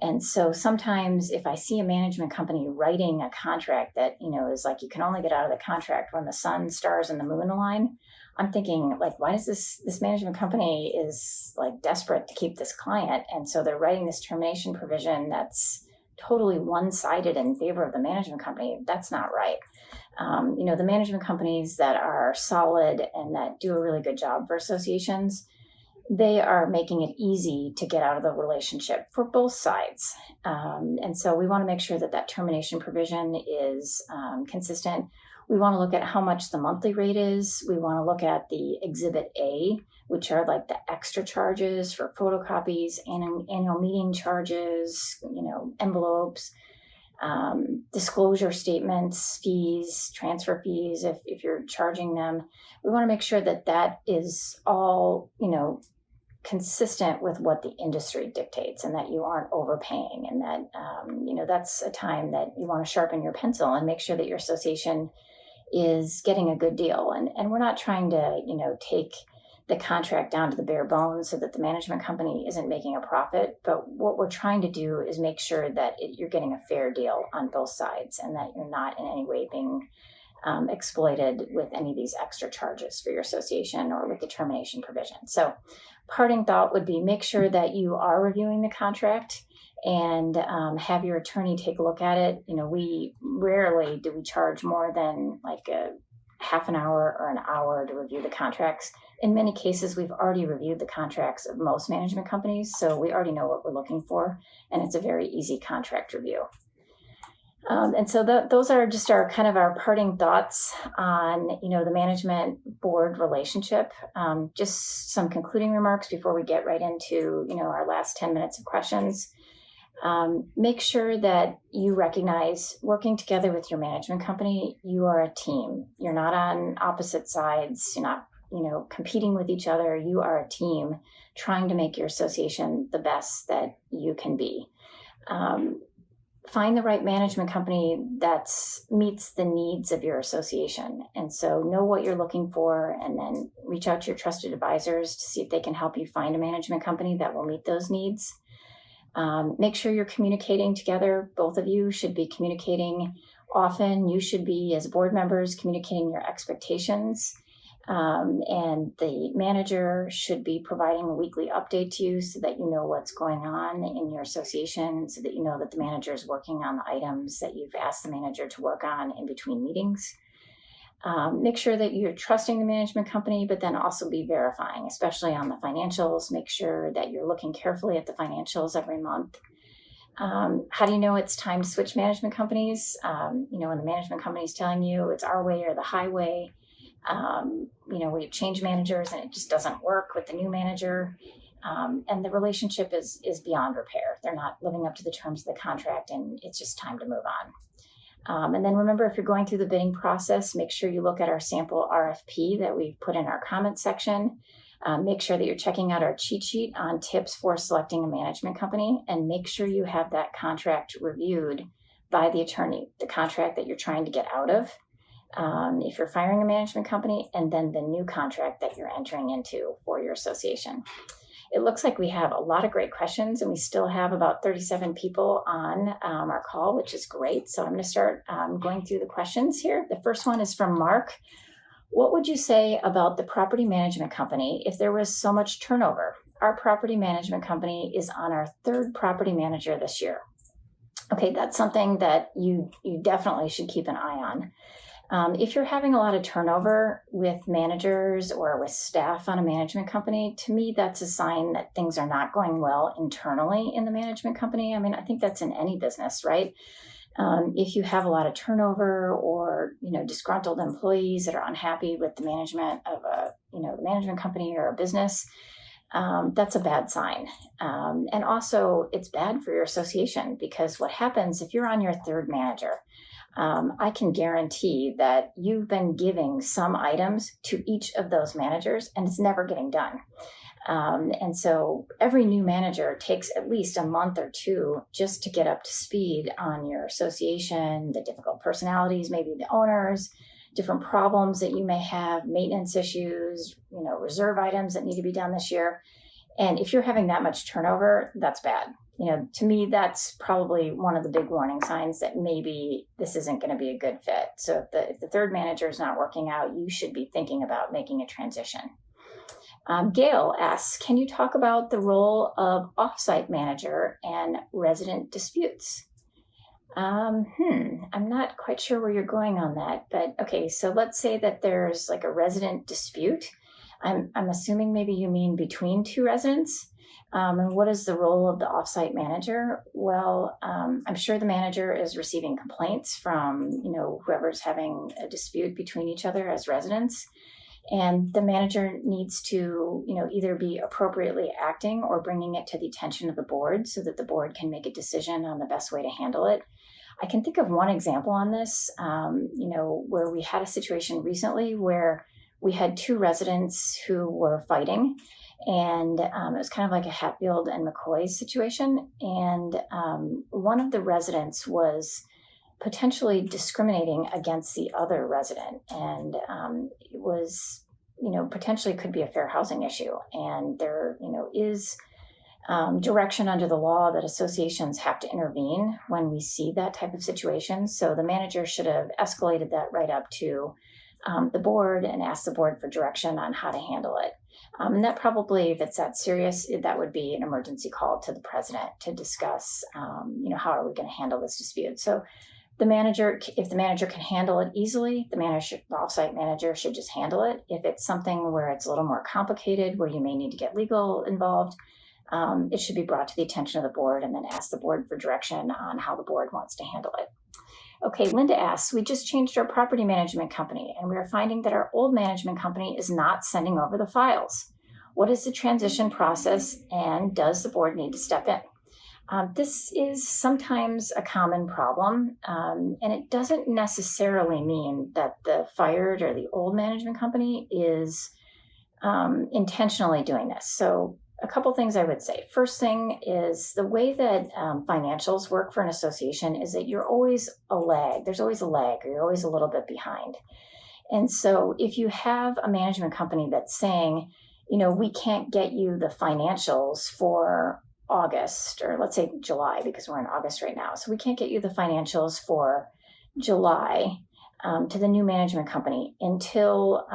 And so sometimes if I see a management company writing a contract that, is like, you can only get out of the contract when the sun, stars, and the moon align, I'm thinking, like, why does this management company is like desperate to keep this client? And so they're writing this termination provision that's totally one-sided in favor of the management company. That's not right. The management companies that are solid and that do a really good job for associations, they are making it easy to get out of the relationship for both sides. And so we want to make sure that termination provision is consistent. We want to look at how much the monthly rate is. We want to look at the Exhibit A, which are like the extra charges for photocopies, and annual meeting charges, envelopes, disclosure statements, fees, transfer fees, if you're charging them. We want to make sure that is all, consistent with what the industry dictates, and that you aren't overpaying, and that, that's a time that you want to sharpen your pencil and make sure that your association is getting a good deal. And we're not trying to, take the contract down to the bare bones so that the management company isn't making a profit. But what we're trying to do is make sure that you're getting a fair deal on both sides, and that you're not in any way being exploited with any of these extra charges for your association or with the termination provision. So parting thought would be, make sure that you are reviewing the contract and have your attorney take a look at it. We rarely do we charge more than like a half an hour or an hour to review the contracts. In many cases, we've already reviewed the contracts of most management companies, so we already know what we're looking for, and it's a very easy contract review. And so those are just our parting thoughts on, the management board relationship. Just some concluding remarks before we get right into, our last 10 minutes of questions. Make sure that you recognize, working together with your management company, you are a team. You're not on opposite sides. You're not, competing with each other. You are a team trying to make your association the best that you can be. Find the right management company that meets the needs of your association. And so know what you're looking for, and then reach out to your trusted advisors to see if they can help you find a management company that will meet those needs. Make sure you're communicating together. Both of you should be communicating often. You should be, as board members, communicating your expectations. And the manager should be providing a weekly update to you so that you know what's going on in your association, so that you know that the manager is working on the items that you've asked the manager to work on in between meetings. Make sure that you're trusting the management company, but then also be verifying, especially on the financials. Make sure that you're looking carefully at the financials every month. How do you know it's time to switch management companies? When the management company is telling you it's our way or the highway. We've changed managers and it just doesn't work with the new manager. And the relationship is beyond repair. They're not living up to the terms of the contract, and it's just time to move on. And then remember, if you're going through the bidding process, make sure you look at our sample RFP that we've put in our comment section. Make sure that you're checking out our cheat sheet on tips for selecting a management company, and make sure you have that contract reviewed by the attorney, the contract that you're trying to get out of, if you're firing a management company, and then the new contract that you're entering into for your association. It looks like we have a lot of great questions, and we still have about 37 people on our call, which is great. So I'm going to start going through the questions here. The first one is from Mark. What would you say about the property management company if there was so much turnover? Our property management company is on our third property manager this year. Okay, that's something that you definitely should keep an eye on. If you're having a lot of turnover with managers or with staff on a management company, to me, that's a sign that things are not going well internally in the management company. I mean, I think that's in any business, right? If you have a lot of turnover or, disgruntled employees that are unhappy with the management of the management company or a business, that's a bad sign. And also it's bad for your association, because what happens if you're on your third manager, I can guarantee that you've been giving some items to each of those managers and it's never getting done. And so every new manager takes at least a month or two just to get up to speed on your association, the difficult personalities, maybe the owners, different problems that you may have, maintenance issues, reserve items that need to be done this year. And if you're having that much turnover, that's bad. To me, that's probably one of the big warning signs that maybe this isn't going to be a good fit. So if the third manager is not working out, you should be thinking about making a transition. Gail asks, can you talk about the role of offsite manager and resident disputes? I'm not quite sure where you're going on that, but okay, so let's say that there's like a resident dispute. I'm assuming maybe you mean between two residents. And what is the role of the offsite manager? Well, I'm sure the manager is receiving complaints from, whoever's having a dispute between each other as residents. And the manager needs to, either be appropriately acting or bringing it to the attention of the board so that the board can make a decision on the best way to handle it. I can think of one example on this, where we had a situation recently where we had two residents who were fighting, and it was kind of like a Hatfield and McCoy situation. And one of the residents was potentially discriminating against the other resident, and it was, potentially could be a fair housing issue. And there, is direction under the law that associations have to intervene when we see that type of situation. So the manager should have escalated that right up to the board and asked the board for direction on how to handle it. And that probably, if it's that serious, that would be an emergency call to the president to discuss, how are we going to handle this dispute? So if the manager can handle it easily, the offsite manager should just handle it. If it's something where it's a little more complicated, where you may need to get legal involved, it should be brought to the attention of the board and then ask the board for direction on how the board wants to handle it. Okay, Linda asks, we just changed our property management company and we are finding that our old management company is not sending over the files. What is the transition process, and does the board need to step in? This is sometimes a common problem, and it doesn't necessarily mean that the fired or the old management company is intentionally doing this. So a couple things I would say. First thing is the way that financials work for an association is that you're always a lag. There's always a lag, or you're always a little bit behind. And so if you have a management company that's saying, we can't get you the financials for August, or let's say July, because we're in August right now. So we can't get you the financials for July to the new management company until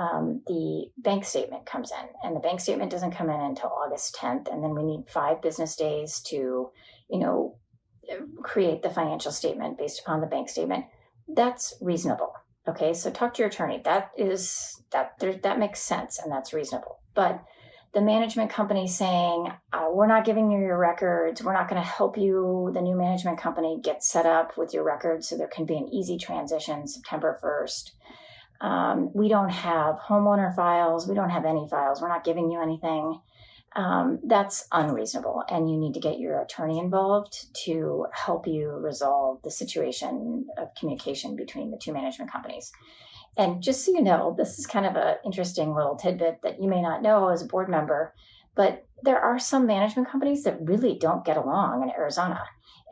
the bank statement comes in. And the bank statement doesn't come in until August 10th. And then we need 5 business days to, create the financial statement based upon the bank statement. That's reasonable. Okay, so talk to your attorney. That makes sense, and that's reasonable. But the management company saying, we're not giving you your records, we're not going to help you, the new management company, get set up with your records so there can be an easy transition September 1st. We don't have homeowner files, we don't have any files, we're not giving you anything. That's unreasonable, and you need to get your attorney involved to help you resolve the situation of communication between the two management companies. And just so you know, this is kind of an interesting little tidbit that you may not know as a board member, but there are some management companies that really don't get along in Arizona.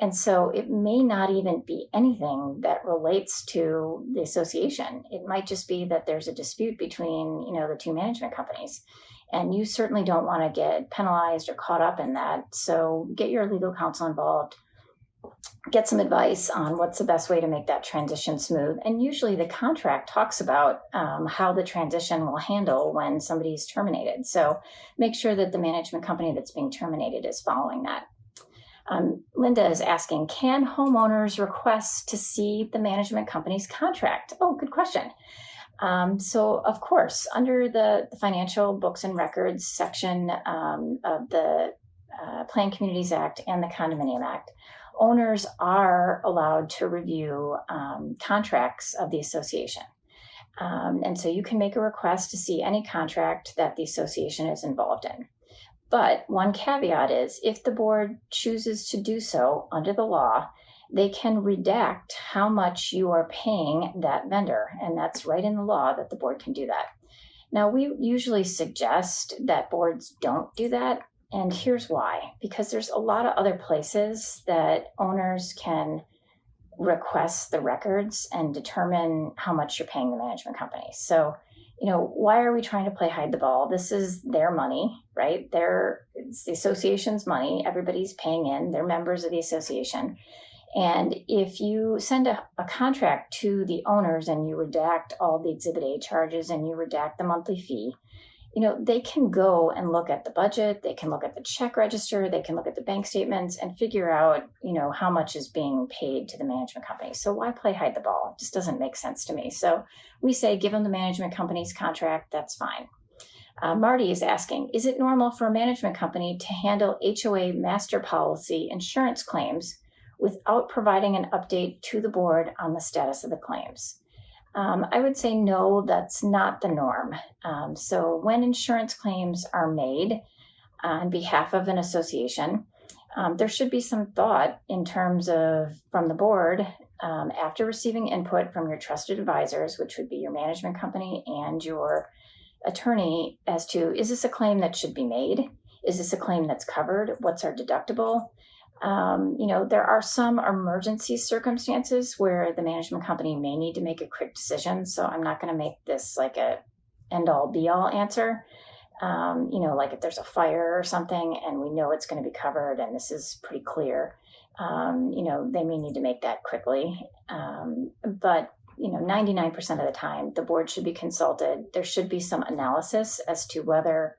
And so it may not even be anything that relates to the association. It might just be that there's a dispute between, the two management companies. And you certainly don't want to get penalized or caught up in that. So get your legal counsel involved, get some advice on what's the best way to make that transition smooth. And usually the contract talks about how the transition will handle when somebody's terminated. So make sure that the management company that's being terminated is following that. Linda is asking, can homeowners request to see the management company's contract? Oh, good question. So, of course, under the financial books and records section of the Planned Communities Act and the Condominium Act, owners are allowed to review contracts of the association. And so you can make a request to see any contract that the association is involved in. But one caveat is if the board chooses to do so under the law, they can redact how much you are paying that vendor. And that's right in the law that the board can do that. Now, we usually suggest that boards don't do that. And here's why. Because there's a lot of other places that owners can request the records and determine how much you're paying the management company. So, why are we trying to play hide the ball? This is their money, right? It's the association's money. Everybody's paying in. They're members of the association. And if you send a contract to the owners and you redact all the Exhibit A charges and you redact the monthly fee, they can go and look at the budget, they can look at the check register, they can look at the bank statements and figure out, how much is being paid to the management company. So why play hide the ball? It just doesn't make sense to me. So we say, give them the management company's contract, that's fine. Marty is asking, is it normal for a management company to handle HOA master policy insurance claims without providing an update to the board on the status of the claims? I would say no, that's not the norm. So when insurance claims are made on behalf of an association, there should be some thought in terms of from the board after receiving input from your trusted advisors, which would be your management company and your attorney, as to, is this a claim that should be made? Is this a claim that's covered? What's our deductible? There are some emergency circumstances where the management company may need to make a quick decision. So I'm not going to make this like a end all be all answer. Like if there's a fire or something and we know it's going to be covered and this is pretty clear, they may need to make that quickly. But 99% of the time, the board should be consulted. There should be some analysis as to whether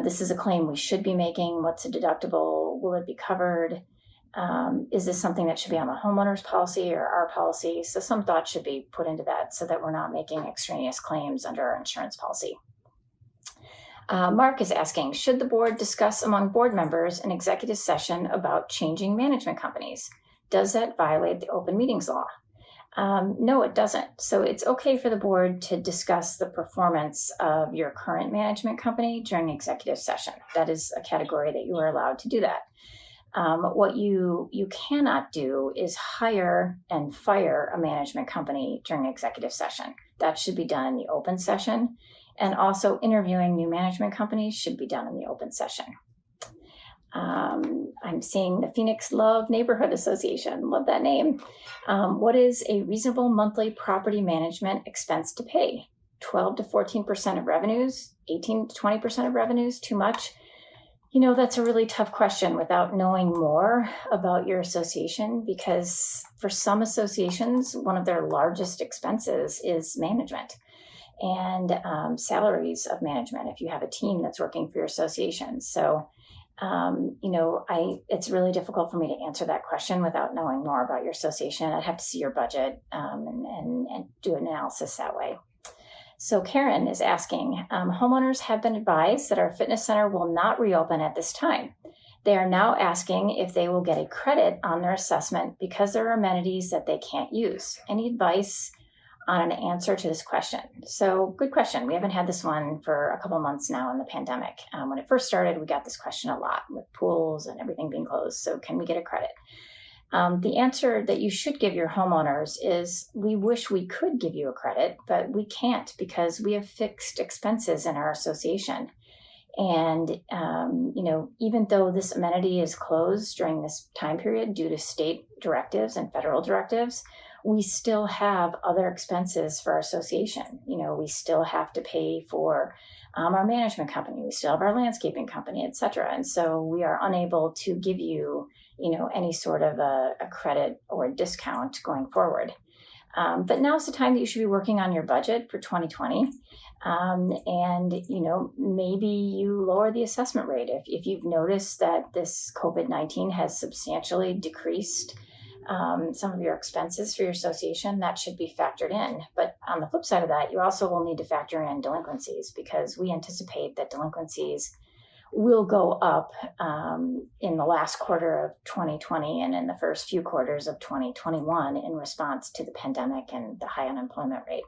this is a claim we should be making. What's the deductible? Will it be covered? Is this something that should be on the homeowner's policy or our policy? So some thought should be put into that so that we're not making extraneous claims under our insurance policy. Mark is asking, should the board discuss among board members an executive session about changing management companies? Does that violate the open meetings law? No, it doesn't. So it's okay for the board to discuss the performance of your current management company during executive session. That is a category that you are allowed to do that. What you cannot do is hire and fire a management company during executive session. That should be done in the open session. And also interviewing new management companies should be done in the open session. I'm seeing the Phoenix Love Neighborhood Association. Love that name. What is a reasonable monthly property management expense to pay? 12 to 14% of revenues, 18 to 20% of revenues, too much? That's a really tough question without knowing more about your association, because for some associations, one of their largest expenses is management and salaries of management if you have a team that's working for your association. So it's really difficult for me to answer that question without knowing more about your association. I'd have to see your budget and do an analysis that way. So Karen is asking, homeowners have been advised that our fitness center will not reopen at this time. They are now asking if they will get a credit on their assessment because there are amenities that they can't use. Any advice on an answer to this question? So good question. We haven't had this one for a couple months now in the pandemic. When it first started, we got this question a lot with pools and everything being closed. So can we get a credit? The answer that you should give your homeowners is, we wish we could give you a credit, but we can't because we have fixed expenses in our association. And, even though this amenity is closed during this time period due to state directives and federal directives, we still have other expenses for our association. We still have to pay for our management company. We still have our landscaping company, et cetera. And so we are unable to give you, any sort of a credit or a discount going forward. But now's the time that you should be working on your budget for 2020. Maybe you lower the assessment rate. If you've noticed that this COVID-19 has substantially decreased some of your expenses for your association, that should be factored in. But on the flip side of that, you also will need to factor in delinquencies, because we anticipate that delinquencies will go up in the last quarter of 2020 and in the first few quarters of 2021 in response to the pandemic and the high unemployment rate.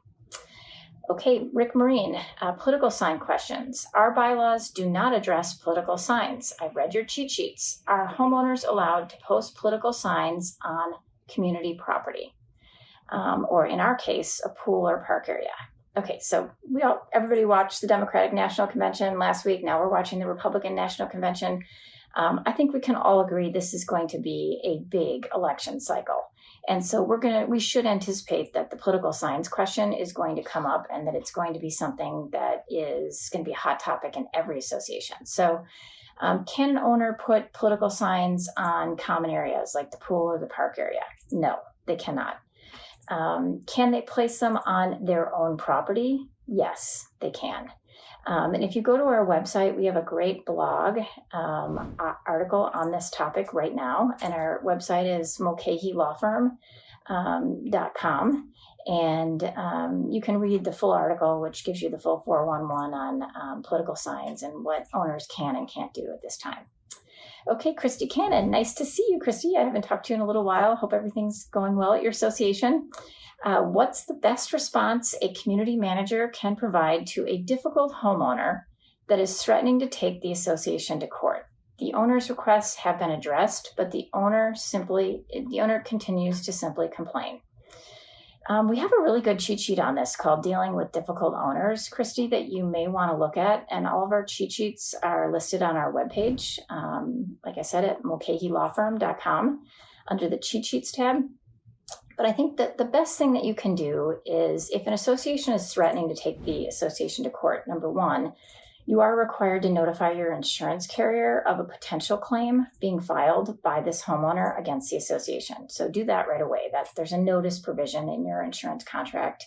Okay, Rick Marine, political sign questions. Our bylaws do not address political signs. I've read your cheat sheets. Are homeowners allowed to post political signs on community property? Or in our case, a pool or park area? Okay, so everybody watched the Democratic National Convention last week. Now we're watching the Republican National Convention. I think we can all agree this is going to be a big election cycle. And so we should anticipate that the political signs question is going to come up, and that it's going to be something that is going to be a hot topic in every association. So can an owner put political signs on common areas like the pool or the park area? No, they cannot. Can they place them on their own property? Yes, they can. And if you go to our website, we have a great blog article on this topic right now. And our website is mulcahylawfirm.com. And you can read the full article, which gives you the full 411 on political signs and what owners can and can't do at this time. Okay, Christy Cannon, nice to see you, Christy. I haven't talked to you in a little while. Hope everything's going well at your association. What's the best response a community manager can provide to a difficult homeowner that is threatening to take the association to court? The owner's requests have been addressed, but the owner continues to simply complain. We have a really good cheat sheet on this called Dealing with Difficult Owners, Christy, that you may want to look at. And all of our cheat sheets are listed on our webpage, like I said, at mulcahylawfirm.com under the cheat sheets tab. But I think that the best thing that you can do is, if an association is threatening to take the association to court, number one, you are required to notify your insurance carrier of a potential claim being filed by this homeowner against the association. So do that right away. There's a notice provision in your insurance contract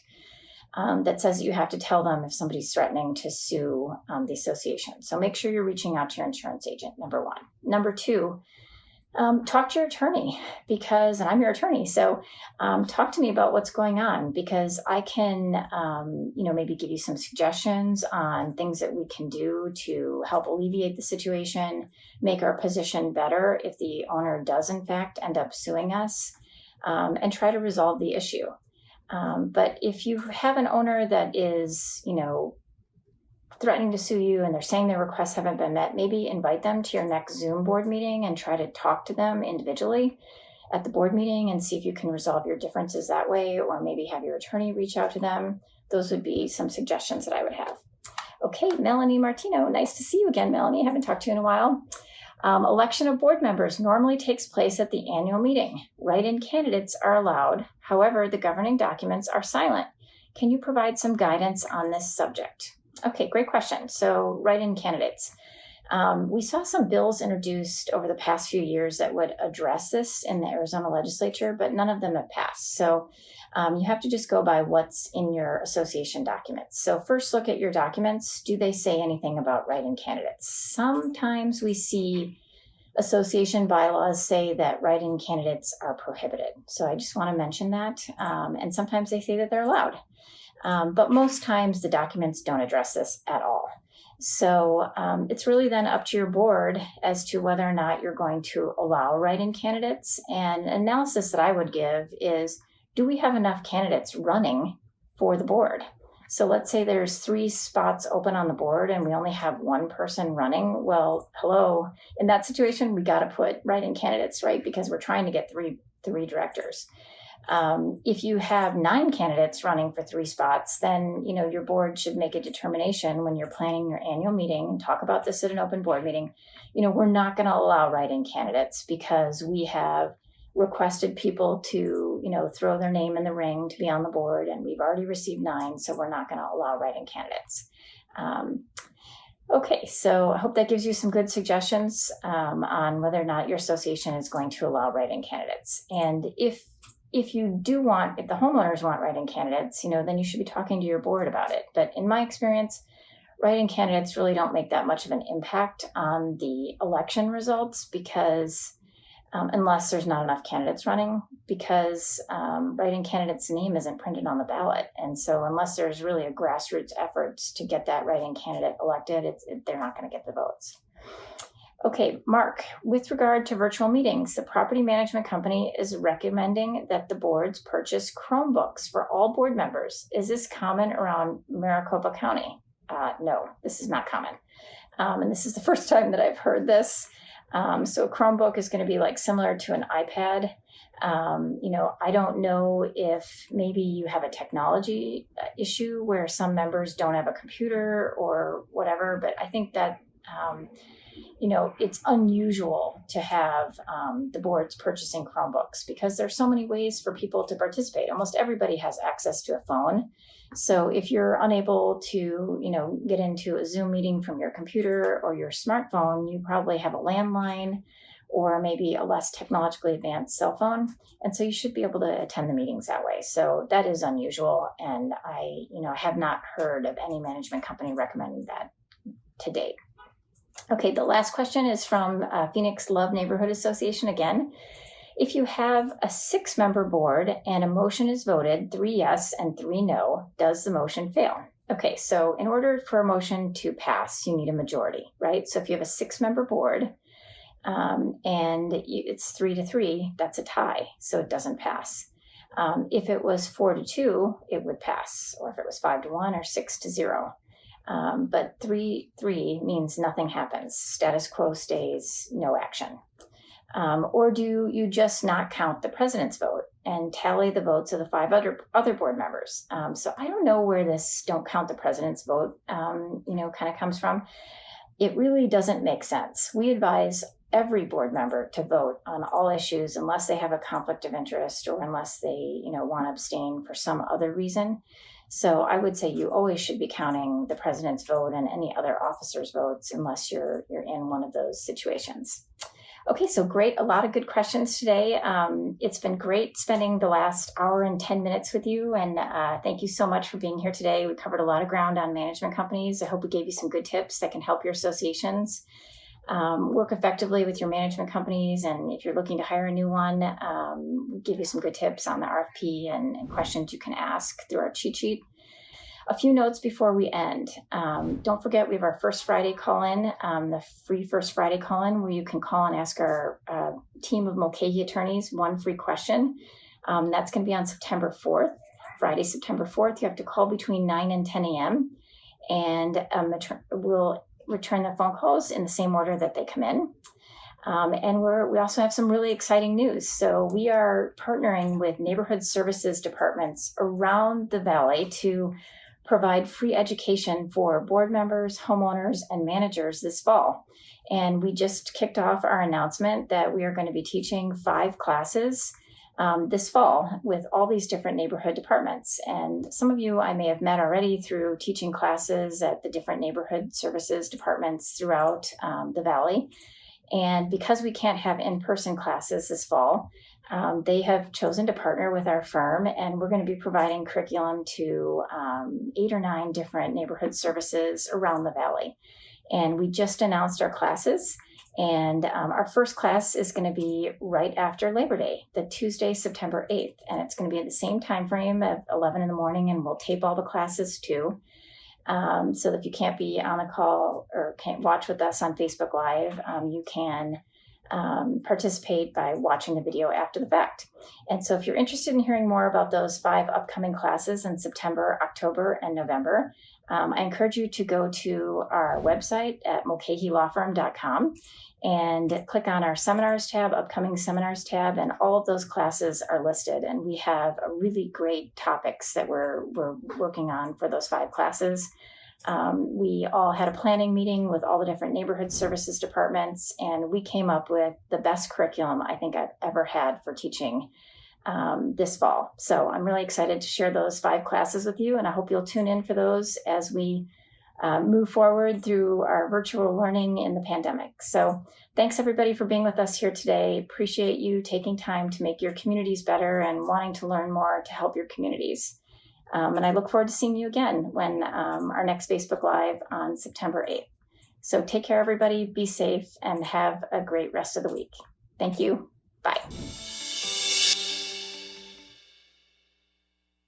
that says that you have to tell them if somebody's threatening to sue the association. So make sure you're reaching out to your insurance agent, number one. Number two, talk to your attorney, and I'm your attorney. So talk to me about what's going on, because I can, maybe give you some suggestions on things that we can do to help alleviate the situation, make our position better if the owner does in fact end up suing us, and try to resolve the issue. But if you have an owner that is, threatening to sue you and they're saying their requests haven't been met, maybe invite them to your next Zoom board meeting and try to talk to them individually at the board meeting and see if you can resolve your differences that way, or maybe have your attorney reach out to them. Those would be some suggestions that I would have. Okay, Melanie Martino, nice to see you again, Melanie. I haven't talked to you in a while. Election of board members normally takes place at the annual meeting. Write-in candidates are allowed. However, the governing documents are silent. Can you provide some guidance on this subject? Okay, great question. So write-in candidates. We saw some bills introduced over the past few years that would address this in the Arizona legislature, but none of them have passed. So you have to just go by what's in your association documents. So first look at your documents. Do they say anything about write-in candidates? Sometimes we see association bylaws say that write-in candidates are prohibited. So I just want to mention that. And sometimes they say that they're allowed. But most times the documents don't address this at all. So it's really then up to your board as to whether or not you're going to allow write-in candidates. And analysis that I would give is, do we have enough candidates running for the board? So let's say there's 3 spots open on the board and we only have 1 person running. Well, hello, in that situation, we got to put write-in candidates, right? Because we're trying to get three directors. If you have 9 candidates running for 3 spots, then your board should make a determination when you're planning your annual meeting, and talk about this at an open board meeting. We're not going to allow write-in candidates because we have requested people to throw their name in the ring to be on the board, and we've already received 9, so we're not going to allow write-in candidates. Okay, so I hope that gives you some good suggestions on whether or not your association is going to allow write-in candidates. And if the homeowners want write-in candidates, then you should be talking to your board about it. But in my experience, write-in candidates really don't make that much of an impact on the election results, because unless there's not enough candidates running, because write-in candidate's name isn't printed on the ballot. And so unless there's really a grassroots effort to get that write-in candidate elected, they're not going to get the votes. Okay, Mark, with regard to virtual meetings, the property management company is recommending that the boards purchase Chromebooks for all board members. Is this common around Maricopa County? No, this is not common. And this is the first time that I've heard this. So a Chromebook is going to be similar to an iPad. I don't know if maybe you have a technology issue where some members don't have a computer or whatever, but I think that it's unusual to have the boards purchasing Chromebooks, because there's so many ways for people to participate. Almost everybody has access to a phone. So if you're unable to, get into a Zoom meeting from your computer or your smartphone, you probably have a landline or maybe a less technologically advanced cell phone. And so you should be able to attend the meetings that way. So that is unusual. And I have not heard of any management company recommending that to date. Okay, the last question is from Phoenix Love Neighborhood Association again. If you have a 6-member board and a motion is voted, 3 yes and 3 no, does the motion fail? Okay, so in order for a motion to pass, you need a majority, right? So if you have a 6-member board and it's 3-3, that's a tie, so it doesn't pass. If it was 4-2, it would pass, or if it was 5-1 or 6-0. But 3-3 means nothing happens. Status quo stays, no action. Or do you just not count the president's vote and tally the votes of the 5 other board members? So I don't know where this don't count the president's vote, kind of comes from. It really doesn't make sense. We advise every board member to vote on all issues unless they have a conflict of interest or unless they, want to abstain for some other reason. So I would say you always should be counting the president's vote and any other officer's votes unless you're in one of those situations. Okay, so great. A lot of good questions today. It's been great spending the last hour and 10 minutes with you. And thank you so much for being here today. We covered a lot of ground on management companies. I hope we gave you some good tips that can help your associations work effectively with your management companies. And if you're looking to hire a new one, we'll give you some good tips on the RFP and questions you can ask through our cheat sheet. A few notes before we end. Don't forget, we have our First Friday call-in, the free First Friday call-in, where you can call and ask our team of Mulcahy attorneys one free question. That's going to be on September 4th, Friday, September 4th. You have to call between 9 and 10 a.m. And we'll return the phone calls in the same order that they come in. And we also have some really exciting news. So we are partnering with neighborhood services departments around the valley to provide free education for board members, homeowners, and managers this fall. And we just kicked off our announcement that we are going to be teaching 5 classes this fall with all these different neighborhood departments. And some of you I may have met already through teaching classes at the different neighborhood services departments throughout the valley. And because we can't have in-person classes this fall, they have chosen to partner with our firm, and we're going to be providing curriculum to 8 or 9 different neighborhood services around the valley. And we just announced our classes, and our first class is going to be right after Labor Day, the Tuesday, September 8th, and it's going to be at the same time frame at 11 in the morning, and we'll tape all the classes too. So that if you can't be on the call or can't watch with us on Facebook Live, you can participate by watching the video after the fact. And so if you're interested in hearing more about those 5 upcoming classes in September, October, and November, I encourage you to go to our website at mulcahylawfirm.com and click on our seminars tab, upcoming seminars tab, and all of those classes are listed. And we have a really great topics that we're working on for those 5 classes. We all had a planning meeting with all the different neighborhood services departments, and we came up with the best curriculum I think I've ever had for teaching this fall. So I'm really excited to share those 5 classes with you, and I hope you'll tune in for those as we move forward through our virtual learning in the pandemic. So thanks everybody for being with us here today. Appreciate you taking time to make your communities better and wanting to learn more to help your communities. And I look forward to seeing you again when our next Facebook Live on September 8th. So take care, everybody. Be safe and have a great rest of the week. Thank you. Bye.